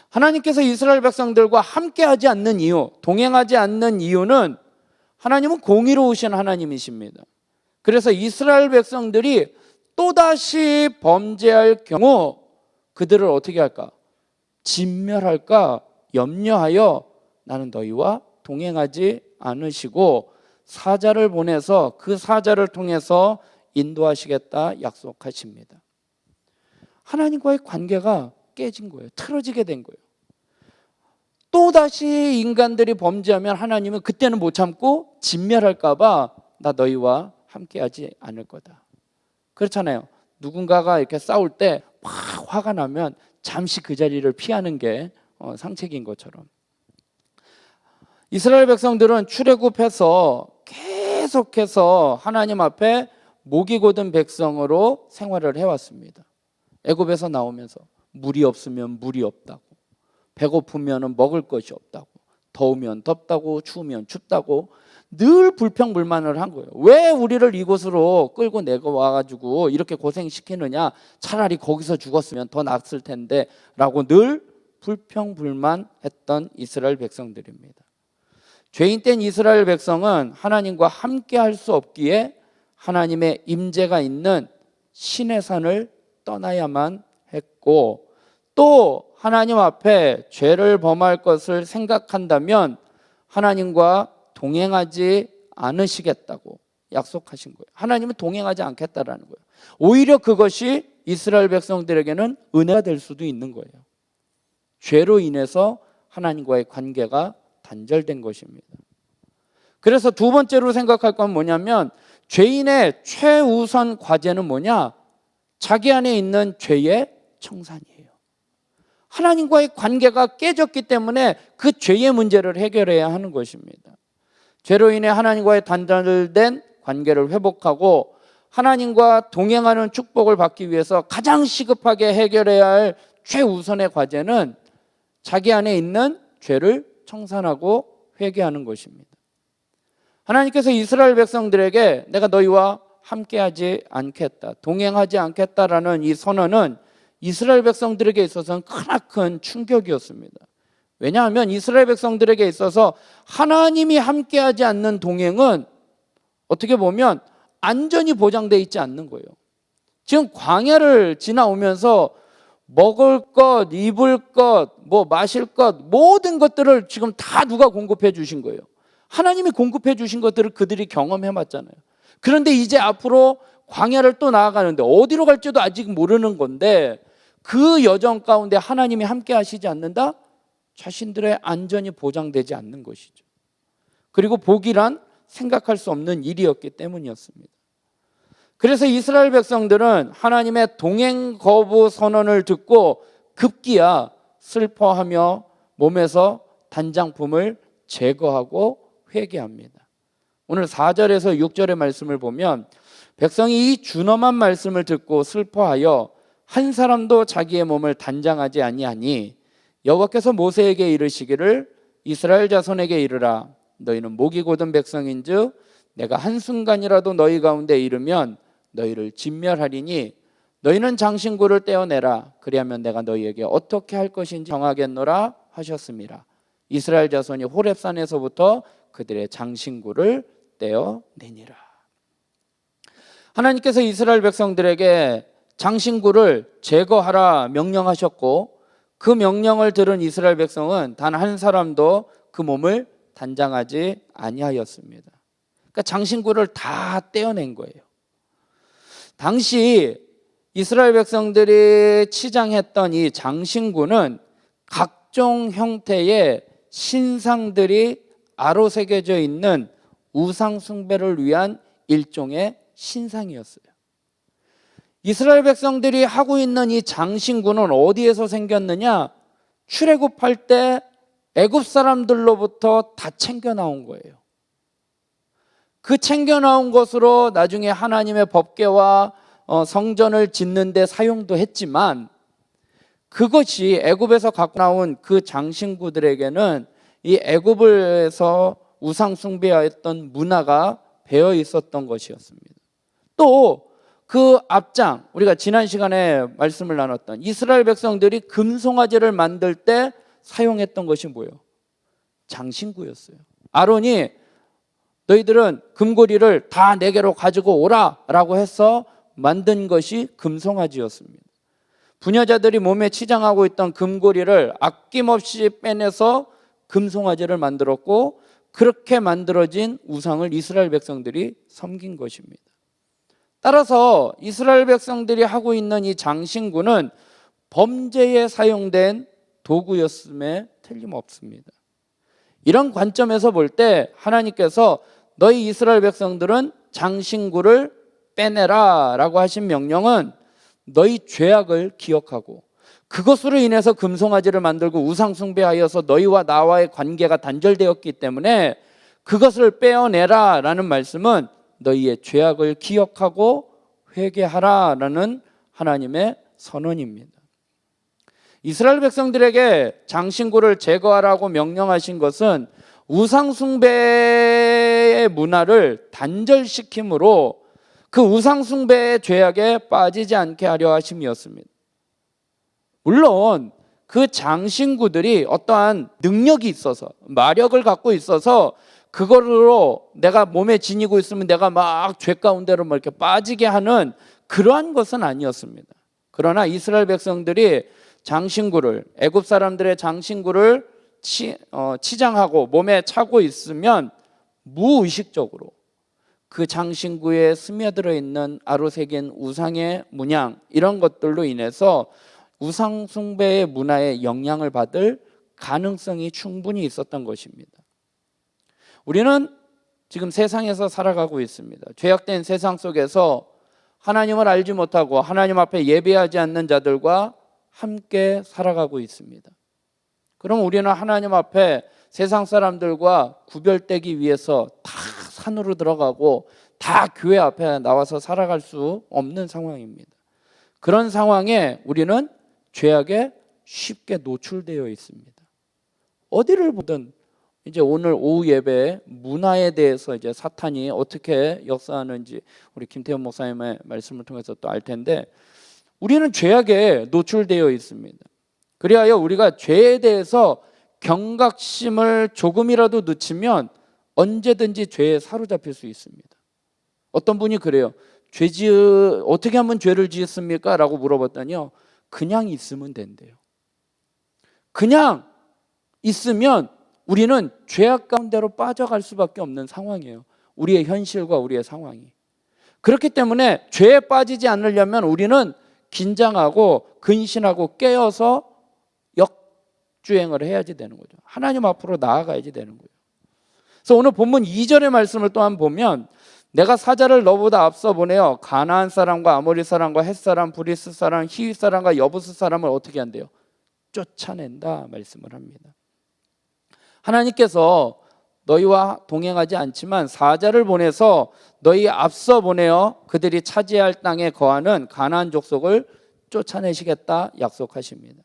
하나님께서 이스라엘 백성들과 함께하지 않는 이유, 동행하지 않는 이유는 하나님은 공의로우신 하나님이십니다. 그래서 이스라엘 백성들이 또다시 범죄할 경우 그들을 어떻게 할까? 진멸할까 염려하여 나는 너희와 동행하지 않으시고 사자를 보내서 그 사자를 통해서 인도하시겠다 약속하십니다. 하나님과의 관계가 깨진 거예요. 틀어지게 된 거예요. 또다시 인간들이 범죄하면 하나님은 그때는 못 참고 진멸할까 봐 나 너희와 함께하지 않을 거다. 그렇잖아요. 누군가가 이렇게 싸울 때 막 화가 나면 잠시 그 자리를 피하는 게 상책인 것처럼 이스라엘 백성들은 출애굽해서 계속해서 하나님 앞에 목이 곧은 백성으로 생활을 해왔습니다. 애굽에서 나오면서 물이 없으면 물이 없다고, 배고프면 먹을 것이 없다고, 더우면 덥다고 추우면 춥다고 늘 불평불만을 한 거예요. 왜 우리를 이곳으로 끌고 내려와가지고 이렇게 고생시키느냐, 차라리 거기서 죽었으면 더 낫을 텐데 라고 늘 불평불만했던 이스라엘 백성들입니다. 죄인 된 이스라엘 백성은 하나님과 함께 할 수 없기에 하나님의 임재가 있는 신의 산을 떠나야만 했고, 또 하나님 앞에 죄를 범할 것을 생각한다면 하나님과 동행하지 않으시겠다고 약속하신 거예요. 하나님은 동행하지 않겠다라는 거예요. 오히려 그것이 이스라엘 백성들에게는 은혜가 될 수도 있는 거예요. 죄로 인해서 하나님과의 관계가 단절된 것입니다. 그래서 두 번째로 생각할 건 뭐냐면, 죄인의 최우선 과제는 뭐냐? 자기 안에 있는 죄의 청산이에요. 하나님과의 관계가 깨졌기 때문에 그 죄의 문제를 해결해야 하는 것입니다. 죄로 인해 하나님과의 단절된 관계를 회복하고 하나님과 동행하는 축복을 받기 위해서 가장 시급하게 해결해야 할 최우선의 과제는 자기 안에 있는 죄를 청산하고 회개하는 것입니다. 하나님께서 이스라엘 백성들에게 내가 너희와 함께하지 않겠다, 동행하지 않겠다라는 이 선언은 이스라엘 백성들에게 있어서는 크나큰 충격이었습니다. 왜냐하면 이스라엘 백성들에게 있어서 하나님이 함께하지 않는 동행은 어떻게 보면 안전이 보장되어 있지 않는 거예요. 지금 광야를 지나오면서 먹을 것, 입을 것, 뭐 마실 것, 모든 것들을 지금 다 누가 공급해 주신 거예요? 하나님이 공급해 주신 것들을 그들이 경험해 봤잖아요. 그런데 이제 앞으로 광야를 또 나아가는데 어디로 갈지도 아직 모르는 건데, 그 여정 가운데 하나님이 함께 하시지 않는다? 자신들의 안전이 보장되지 않는 것이죠. 그리고 복이란 생각할 수 없는 일이었기 때문이었습니다. 그래서 이스라엘 백성들은 하나님의 동행 거부 선언을 듣고 급기야 슬퍼하며 몸에서 단장품을 제거하고 회개합니다. 오늘 4절에서 6절의 말씀을 보면, 백성이 이 준엄한 말씀을 듣고 슬퍼하여 한 사람도 자기의 몸을 단장하지 아니하니 여호와께서 모세에게 이르시기를 이스라엘 자손에게 이르라. 너희는 목이 곧은 백성인즉 내가 한순간이라도 너희 가운데 이르면 너희를 진멸하리니 너희는 장신구를 떼어내라. 그리하면 내가 너희에게 어떻게 할 것인지 정하겠노라 하셨습니다. 이스라엘 자손이 호렙산에서부터 그들의 장신구를 떼어내니라. 하나님께서 이스라엘 백성들에게 장신구를 제거하라 명령하셨고, 그 명령을 들은 이스라엘 백성은 단 한 사람도 그 몸을 단장하지 아니하였습니다. 그러니까 장신구를 다 떼어낸 거예요. 당시 이스라엘 백성들이 치장했던 이 장신구는 각종 형태의 신상들이 아로새겨져 있는 우상 숭배를 위한 일종의 신상이었어요. 이스라엘 백성들이 하고 있는 이 장신구는 어디에서 생겼느냐? 출애굽할 때 애굽 사람들로부터 다 챙겨 나온 거예요. 그 챙겨 나온 것으로 나중에 하나님의 법궤와 성전을 짓는 데 사용도 했지만, 그것이 애굽에서 갖고 나온 그 장신구들에게는 이 애굽에서 우상 숭배했던 문화가 배어 있었던 것이었습니다. 또 그 앞장, 우리가 지난 시간에 말씀을 나눴던 이스라엘 백성들이 금송아지를 만들 때 사용했던 것이 뭐예요? 장신구였어요. 아론이 너희들은 금고리를 다 내게로 가지고 오라 라고 해서 만든 것이 금송아지였습니다. 부녀자들이 몸에 치장하고 있던 금고리를 아낌없이 빼내서 금송아지를 만들었고, 그렇게 만들어진 우상을 이스라엘 백성들이 섬긴 것입니다. 따라서 이스라엘 백성들이 하고 있는 이 장신구는 범죄에 사용된 도구였음에 틀림없습니다. 이런 관점에서 볼 때 하나님께서 너희 이스라엘 백성들은 장신구를 빼내라 라고 하신 명령은 너희 죄악을 기억하고 그것으로 인해서 금송아지를 만들고 우상숭배하여서 너희와 나와의 관계가 단절되었기 때문에 그것을 빼어내라 라는 말씀은 너희의 죄악을 기억하고 회개하라 라는 하나님의 선언입니다. 이스라엘 백성들에게 장신구를 제거하라고 명령하신 것은 우상 숭배의 문화를 단절시킴으로 그 우상 숭배의 죄악에 빠지지 않게 하려 하심이었습니다. 물론 그 장신구들이 어떠한 능력이 있어서, 마력을 갖고 있어서 그걸로 내가 몸에 지니고 있으면 내가 막 죄 가운데로 뭐 이렇게 빠지게 하는 그러한 것은 아니었습니다. 그러나 이스라엘 백성들이 장신구를, 애굽 사람들의 장신구를 치장하고 몸에 차고 있으면 무의식적으로 그 장신구에 스며들어 있는 아로새긴 우상의 문양, 이런 것들로 인해서 우상 숭배의 문화에 영향을 받을 가능성이 충분히 있었던 것입니다. 우리는 지금 세상에서 살아가고 있습니다. 죄악된 세상 속에서 하나님을 알지 못하고 하나님 앞에 예배하지 않는 자들과 함께 살아가고 있습니다. 그럼 우리는 하나님 앞에 세상 사람들과 구별되기 위해서 다 산으로 들어가고 다 교회 앞에 나와서 살아갈 수 없는 상황입니다. 그런 상황에 우리는 죄악에 쉽게 노출되어 있습니다. 어디를 보든 이제 오늘 오후 예배에 문화에 대해서 이제 사탄이 어떻게 역사하는지 우리 김태현 목사님의 말씀을 통해서 또 알 텐데, 우리는 죄악에 노출되어 있습니다. 그리하여 우리가 죄에 대해서 경각심을 조금이라도 늦추면 언제든지 죄에 사로잡힐 수 있습니다. 어떤 분이 그래요. 어떻게 하면 죄를 지었습니까? 라고 물어봤더니요, 그냥 있으면 된대요. 그냥 있으면 우리는 죄악 가운데로 빠져갈 수밖에 없는 상황이에요. 우리의 현실과 우리의 상황이. 그렇기 때문에 죄에 빠지지 않으려면 우리는 긴장하고 근신하고 깨어서 역주행을 해야지 되는 거죠. 하나님 앞으로 나아가야지 되는 거예요. 그래서 오늘 본문 2절의 말씀을 또한 보면, 내가 사자를 너보다 앞서 보내어 가나안 사람과 아모리 사람과 헷 사람, 브리스 사람, 히윗 사람과 여부스 사람을 어떻게 한대요? 쫓아낸다 말씀을 합니다. 하나님께서 너희와 동행하지 않지만 사자를 보내서 너희 앞서 보내어 그들이 차지할 땅에 거하는 가나안 족속을 쫓아내시겠다 약속하십니다.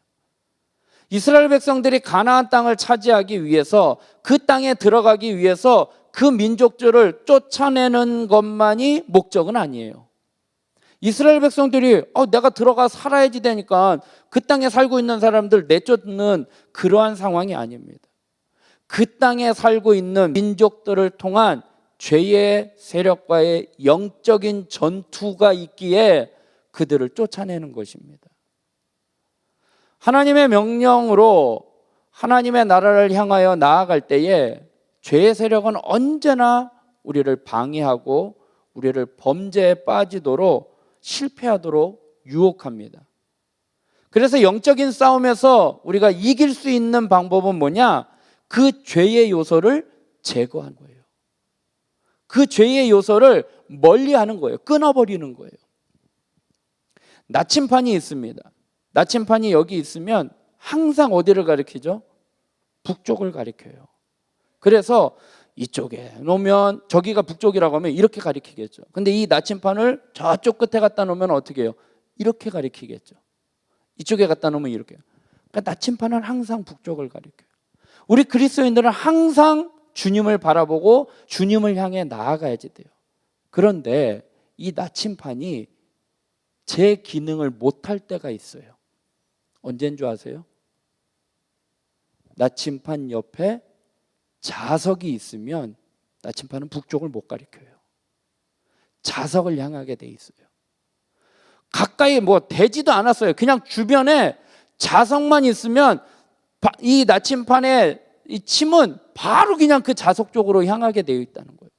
이스라엘 백성들이 가나안 땅을 차지하기 위해서, 그 땅에 들어가기 위해서 그 민족들을 쫓아내는 것만이 목적은 아니에요. 이스라엘 백성들이 내가 들어가 살아야지 되니까 그 땅에 살고 있는 사람들 내쫓는 그러한 상황이 아닙니다. 그 땅에 살고 있는 민족들을 통한 죄의 세력과의 영적인 전투가 있기에 그들을 쫓아내는 것입니다. 하나님의 명령으로 하나님의 나라를 향하여 나아갈 때에 죄의 세력은 언제나 우리를 방해하고 우리를 범죄에 빠지도록 실패하도록 유혹합니다. 그래서 영적인 싸움에서 우리가 이길 수 있는 방법은 뭐냐? 그 죄의 요소를 제거하는 거예요. 그 죄의 요소를 멀리하는 거예요. 끊어버리는 거예요. 나침판이 있습니다. 나침판이 여기 있으면 항상 어디를 가리키죠? 북쪽을 가리켜요. 그래서 이쪽에 놓으면, 저기가 북쪽이라고 하면 이렇게 가리키겠죠. 근데 이 나침판을 저쪽 끝에 갖다 놓으면 어떻게 해요? 이렇게 가리키겠죠. 이쪽에 갖다 놓으면 이렇게. 그러니까 나침판은 항상 북쪽을 가리켜요. 우리 그리스도인들은 항상 주님을 바라보고 주님을 향해 나아가야지 돼요. 그런데 이 나침판이 제 기능을 못할 때가 있어요. 언제인 줄 아세요? 나침판 옆에 자석이 있으면 나침판은 북쪽을 못 가리켜요. 자석을 향하게 돼 있어요. 가까이 대지도 않았어요. 그냥 주변에 자석만 있으면 이 나침판의 이 침은 바로 그냥 그 자석 쪽으로 향하게 되어 있다는 거예요.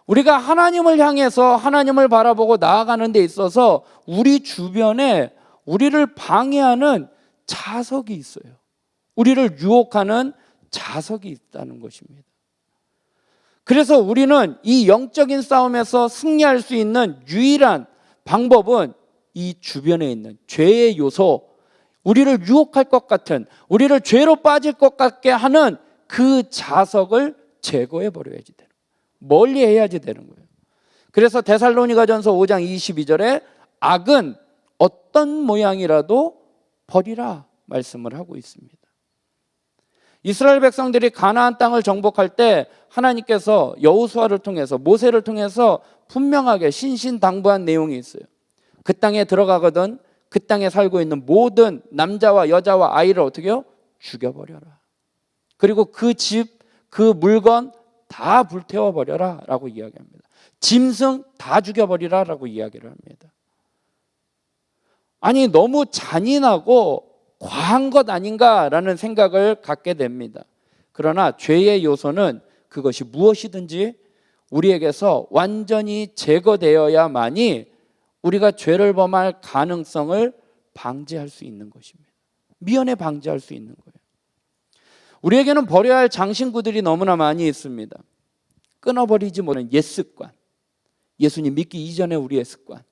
우리가 하나님을 향해서 하나님을 바라보고 나아가는 데 있어서 우리 주변에 우리를 방해하는 자석이 있어요. 우리를 유혹하는 자석이 있다는 것입니다. 그래서 우리는 이 영적인 싸움에서 승리할 수 있는 유일한 방법은 이 주변에 있는 죄의 요소, 우리를 유혹할 것 같은, 우리를 죄로 빠질 것 같게 하는 그 자석을 제거해 버려야지 되는 거예요. 멀리 해야지 되는 거예요. 그래서 데살로니가전서 5장 22절에 악은 어떤 모양이라도 버리라 말씀을 하고 있습니다. 이스라엘 백성들이 가나안 땅을 정복할 때 하나님께서 여호수아를 통해서, 모세를 통해서 분명하게 신신당부한 내용이 있어요. 그 땅에 들어가거든 그 땅에 살고 있는 모든 남자와 여자와 아이를 어떻게 해요? 죽여버려라. 그리고 그 집, 그 물건 다 불태워버려라 라고 이야기합니다. 짐승 다 죽여버리라 라고 이야기를 합니다. 아니, 너무 잔인하고 과한 것 아닌가라는 생각을 갖게 됩니다. 그러나 죄의 요소는 그것이 무엇이든지 우리에게서 완전히 제거되어야만이 우리가 죄를 범할 가능성을 방지할 수 있는 것입니다. 미연에 방지할 수 있는 거예요. 우리에게는 버려야 할 장신구들이 너무나 많이 있습니다. 끊어버리지 못하는 옛 습관, 예수님 믿기 이전에 우리의 습관,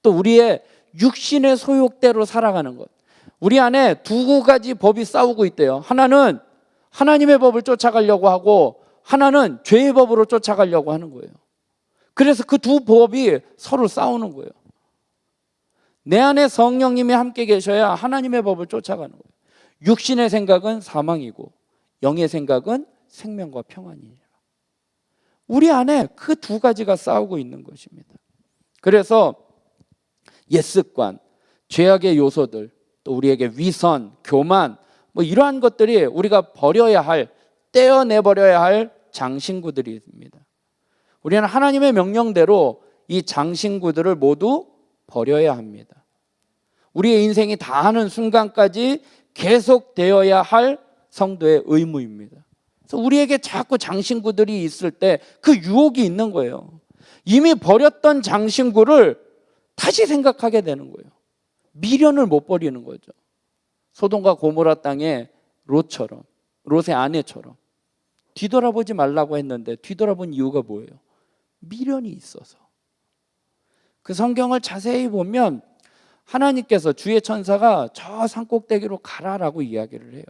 또 우리의 육신의 소욕대로 살아가는 것. 우리 안에 두 가지 법이 싸우고 있대요. 하나는 하나님의 법을 쫓아가려고 하고 하나는 죄의 법으로 쫓아가려고 하는 거예요. 그래서 그 두 법이 서로 싸우는 거예요. 내 안에 성령님이 함께 계셔야 하나님의 법을 쫓아가는 거예요. 육신의 생각은 사망이고 영의 생각은 생명과 평안이니라. 우리 안에 그 두 가지가 싸우고 있는 것입니다. 그래서 옛 습관, 죄악의 요소들, 또 우리에게 위선, 교만, 이러한 것들이 우리가 버려야 할, 떼어내버려야 할 장신구들입니다. 우리는 하나님의 명령대로 이 장신구들을 모두 버려야 합니다. 우리의 인생이 다하는 순간까지 계속되어야 할 성도의 의무입니다. 그래서 우리에게 자꾸 장신구들이 있을 때 그 유혹이 있는 거예요. 이미 버렸던 장신구를 다시 생각하게 되는 거예요. 미련을 못 버리는 거죠. 소돔과 고모라 땅의 롯처럼, 롯의 아내처럼 뒤돌아보지 말라고 했는데 뒤돌아본 이유가 뭐예요? 미련이 있어서. 그 성경을 자세히 보면 하나님께서 주의 천사가 저 산꼭대기로 가라라고 이야기를 해요.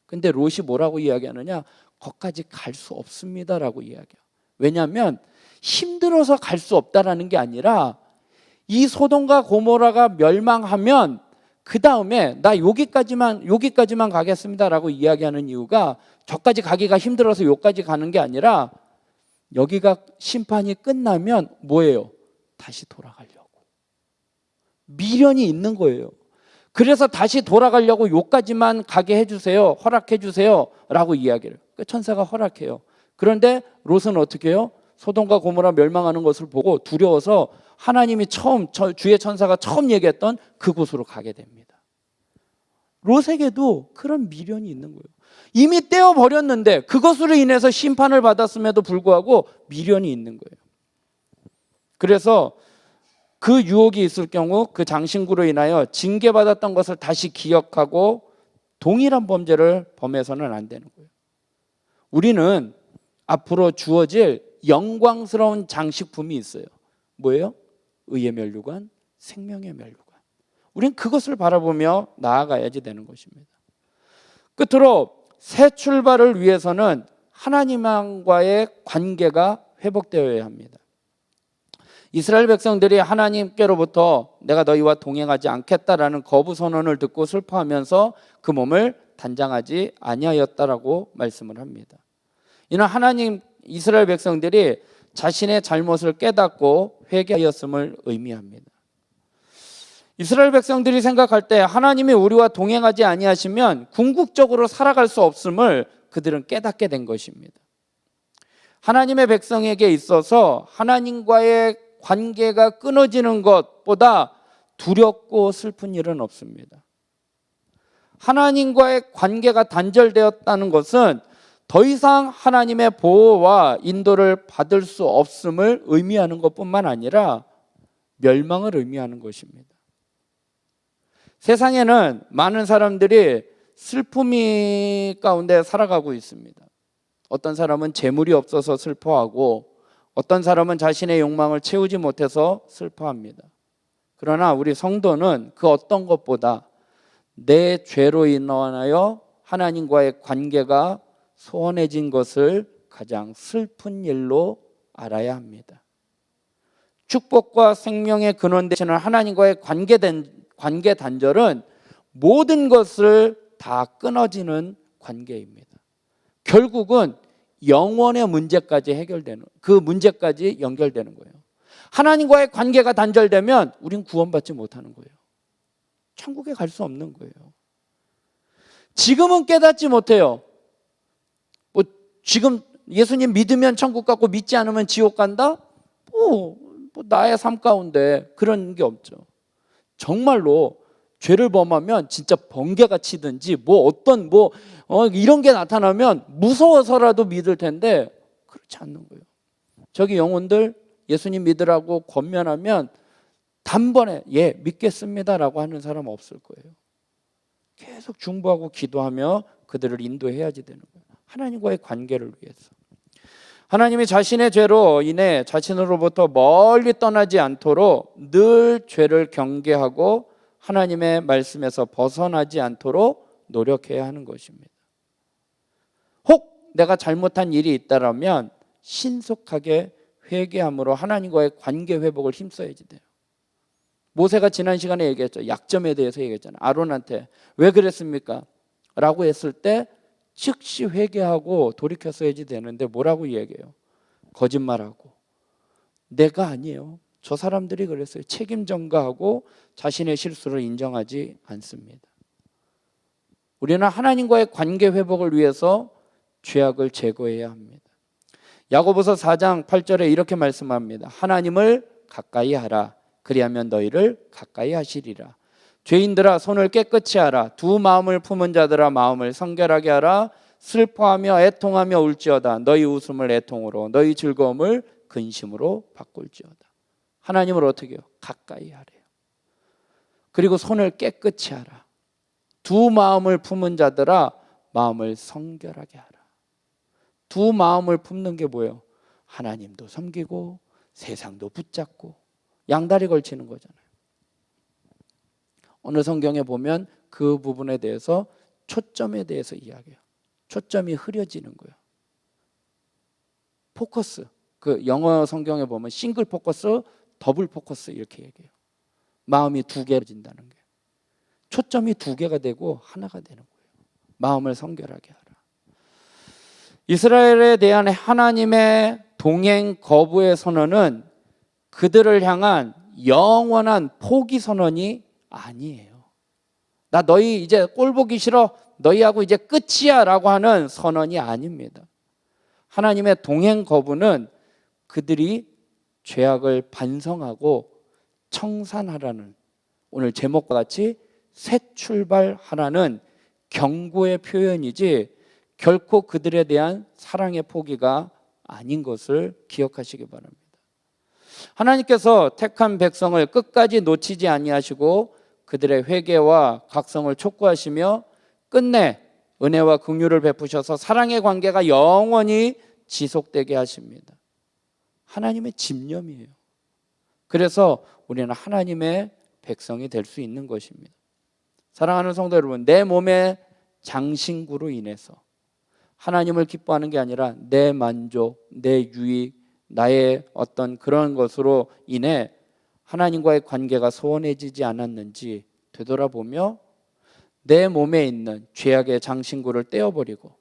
근데 롯이 뭐라고 이야기하느냐? 거기까지 갈 수 없습니다라고 이야기해요. 왜냐하면 힘들어서 갈 수 없다라는 게 아니라 이 소돔과 고모라가 멸망하면 그 다음에 나 여기까지만 가겠습니다라고 이야기하는 이유가 저까지 가기가 힘들어서 여기까지 가는 게 아니라 여기가 심판이 끝나면 뭐예요? 다시 돌아가려고. 미련이 있는 거예요. 그래서 다시 돌아가려고 여기까지만 가게 해주세요. 허락해 주세요 라고 이야기를. 천사가 허락해요. 그런데 롯은 어떻게 해요? 소돔과 고모라 멸망하는 것을 보고 두려워서 하나님이 주의 천사가 처음 얘기했던 그곳으로 가게 됩니다. 롯에게도 그런 미련이 있는 거예요. 이미 떼어버렸는데 그것으로 인해서 심판을 받았음에도 불구하고 미련이 있는 거예요. 그래서 그 유혹이 있을 경우 그 장신구로 인하여 징계받았던 것을 다시 기억하고 동일한 범죄를 범해서는 안 되는 거예요. 우리는 앞으로 주어질 영광스러운 장식품이 있어요. 뭐예요? 의의 면류관, 생명의 면류관. 우리는 그것을 바라보며 나아가야지 되는 것입니다. 끝으로 새 출발을 위해서는 하나님과의 관계가 회복되어야 합니다. 이스라엘 백성들이 하나님께로부터 내가 너희와 동행하지 않겠다라는 거부 선언을 듣고 슬퍼하면서 그 몸을 단장하지 아니하였다라고 말씀을 합니다. 이는 하나님 이스라엘 백성들이 자신의 잘못을 깨닫고 회개하였음을 의미합니다. 이스라엘 백성들이 생각할 때 하나님이 우리와 동행하지 아니하시면 궁극적으로 살아갈 수 없음을 그들은 깨닫게 된 것입니다. 하나님의 백성에게 있어서 하나님과의 관계가 끊어지는 것보다 두렵고 슬픈 일은 없습니다. 하나님과의 관계가 단절되었다는 것은 더 이상 하나님의 보호와 인도를 받을 수 없음을 의미하는 것뿐만 아니라 멸망을 의미하는 것입니다. 세상에는 많은 사람들이 슬픔이 가운데 살아가고 있습니다. 어떤 사람은 재물이 없어서 슬퍼하고 어떤 사람은 자신의 욕망을 채우지 못해서 슬퍼합니다. 그러나 우리 성도는 그 어떤 것보다 내 죄로 인하여 하나님과의 관계가 소원해진 것을 가장 슬픈 일로 알아야 합니다. 축복과 생명의 근원 되시는 하나님과의 관계 단절은 모든 것을 다 끊어지는 관계입니다. 결국은 영원의 문제까지 해결되는, 그 문제까지 연결되는 거예요. 하나님과의 관계가 단절되면 우린 구원받지 못하는 거예요. 천국에 갈 수 없는 거예요. 지금은 깨닫지 못해요. 뭐 지금 예수님 믿으면 천국 가고 믿지 않으면 지옥 간다? 뭐 나의 삶 가운데 그런 게 없죠. 정말로 죄를 범하면 진짜 번개가 치든지 이런 게 나타나면 무서워서라도 믿을 텐데 그렇지 않는 거예요. 저기 영혼들 예수님 믿으라고 권면하면 단번에 예 믿겠습니다라고 하는 사람 없을 거예요. 계속 중보하고 기도하며 그들을 인도해야지 되는 거예요. 하나님과의 관계를 위해서. 하나님이 자신의 죄로 인해 자신으로부터 멀리 떠나지 않도록 늘 죄를 경계하고 하나님의 말씀에서 벗어나지 않도록 노력해야 하는 것입니다. 혹 내가 잘못한 일이 있다라면 신속하게 회개함으로 하나님과의 관계 회복을 힘써야지 돼요. 모세가 지난 시간에 얘기했죠. 약점에 대해서 얘기했잖아요. 아론한테 왜 그랬습니까? 라고 했을 때 즉시 회개하고 돌이켰어야지 되는데 뭐라고 얘기해요? 거짓말하고 내가 아니에요. 저 사람들이 그랬어요. 책임 전가하고 자신의 실수를 인정하지 않습니다. 우리는 하나님과의 관계 회복을 위해서 죄악을 제거해야 합니다. 야고보서 4장 8절에 이렇게 말씀합니다. 하나님을 가까이 하라. 그리하면 너희를 가까이 하시리라. 죄인들아 손을 깨끗이 하라. 두 마음을 품은 자들아 마음을 성결하게 하라. 슬퍼하며 애통하며 울지어다. 너희 웃음을 애통으로 너희 즐거움을 근심으로 바꿀지어다. 하나님을 어떻게 해요? 가까이 하래요. 그리고 손을 깨끗이 하라. 두 마음을 품은 자들아 마음을 성결하게 하라. 두 마음을 품는 게 뭐예요? 하나님도 섬기고 세상도 붙잡고 양다리 걸치는 거잖아요. 어느 성경에 보면 그 부분에 대해서 초점에 대해서 이야기해요. 초점이 흐려지는 거예요. 포커스. 그 영어 성경에 보면 싱글 포커스, 더블 포커스 이렇게 얘기해요. 마음이 두 개진다는 게. 초점이 두 개가 되고 하나가 되는 거예요. 마음을 성결하게 하라. 이스라엘에 대한 하나님의 동행 거부의 선언은 그들을 향한 영원한 포기 선언이 아니에요. 나 너희 이제 꼴 보기 싫어. 너희하고 이제 끝이야 라고 하는 선언이 아닙니다. 하나님의 동행 거부는 그들이 죄악을 반성하고 청산하라는, 오늘 제목과 같이 새 출발하라는 경고의 표현이지 결코 그들에 대한 사랑의 포기가 아닌 것을 기억하시기 바랍니다. 하나님께서 택한 백성을 끝까지 놓치지 아니하시고 그들의 회개와 각성을 촉구하시며 끝내 은혜와 긍휼을 베푸셔서 사랑의 관계가 영원히 지속되게 하십니다. 하나님의 집념이에요. 그래서 우리는 하나님의 백성이 될 수 있는 것입니다. 사랑하는 성도 여러분, 내 몸의 장신구로 인해서 하나님을 기뻐하는 게 아니라 내 만족, 내 유익, 나의 어떤 그런 것으로 인해 하나님과의 관계가 소원해지지 않았는지 되돌아보며 내 몸에 있는 죄악의 장신구를 떼어버리고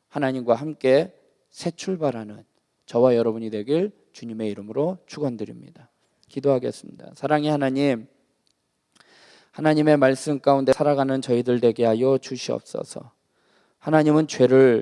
하나님과 함께 새 출발하는 저와 여러분이 되길 주님의 이름으로 축원드립니다. 기도하겠습니다. 사랑의 하나님, 하나님의 말씀 가운데 살아가는 저희들 되게 하여 주시옵소서. 하나님은 죄를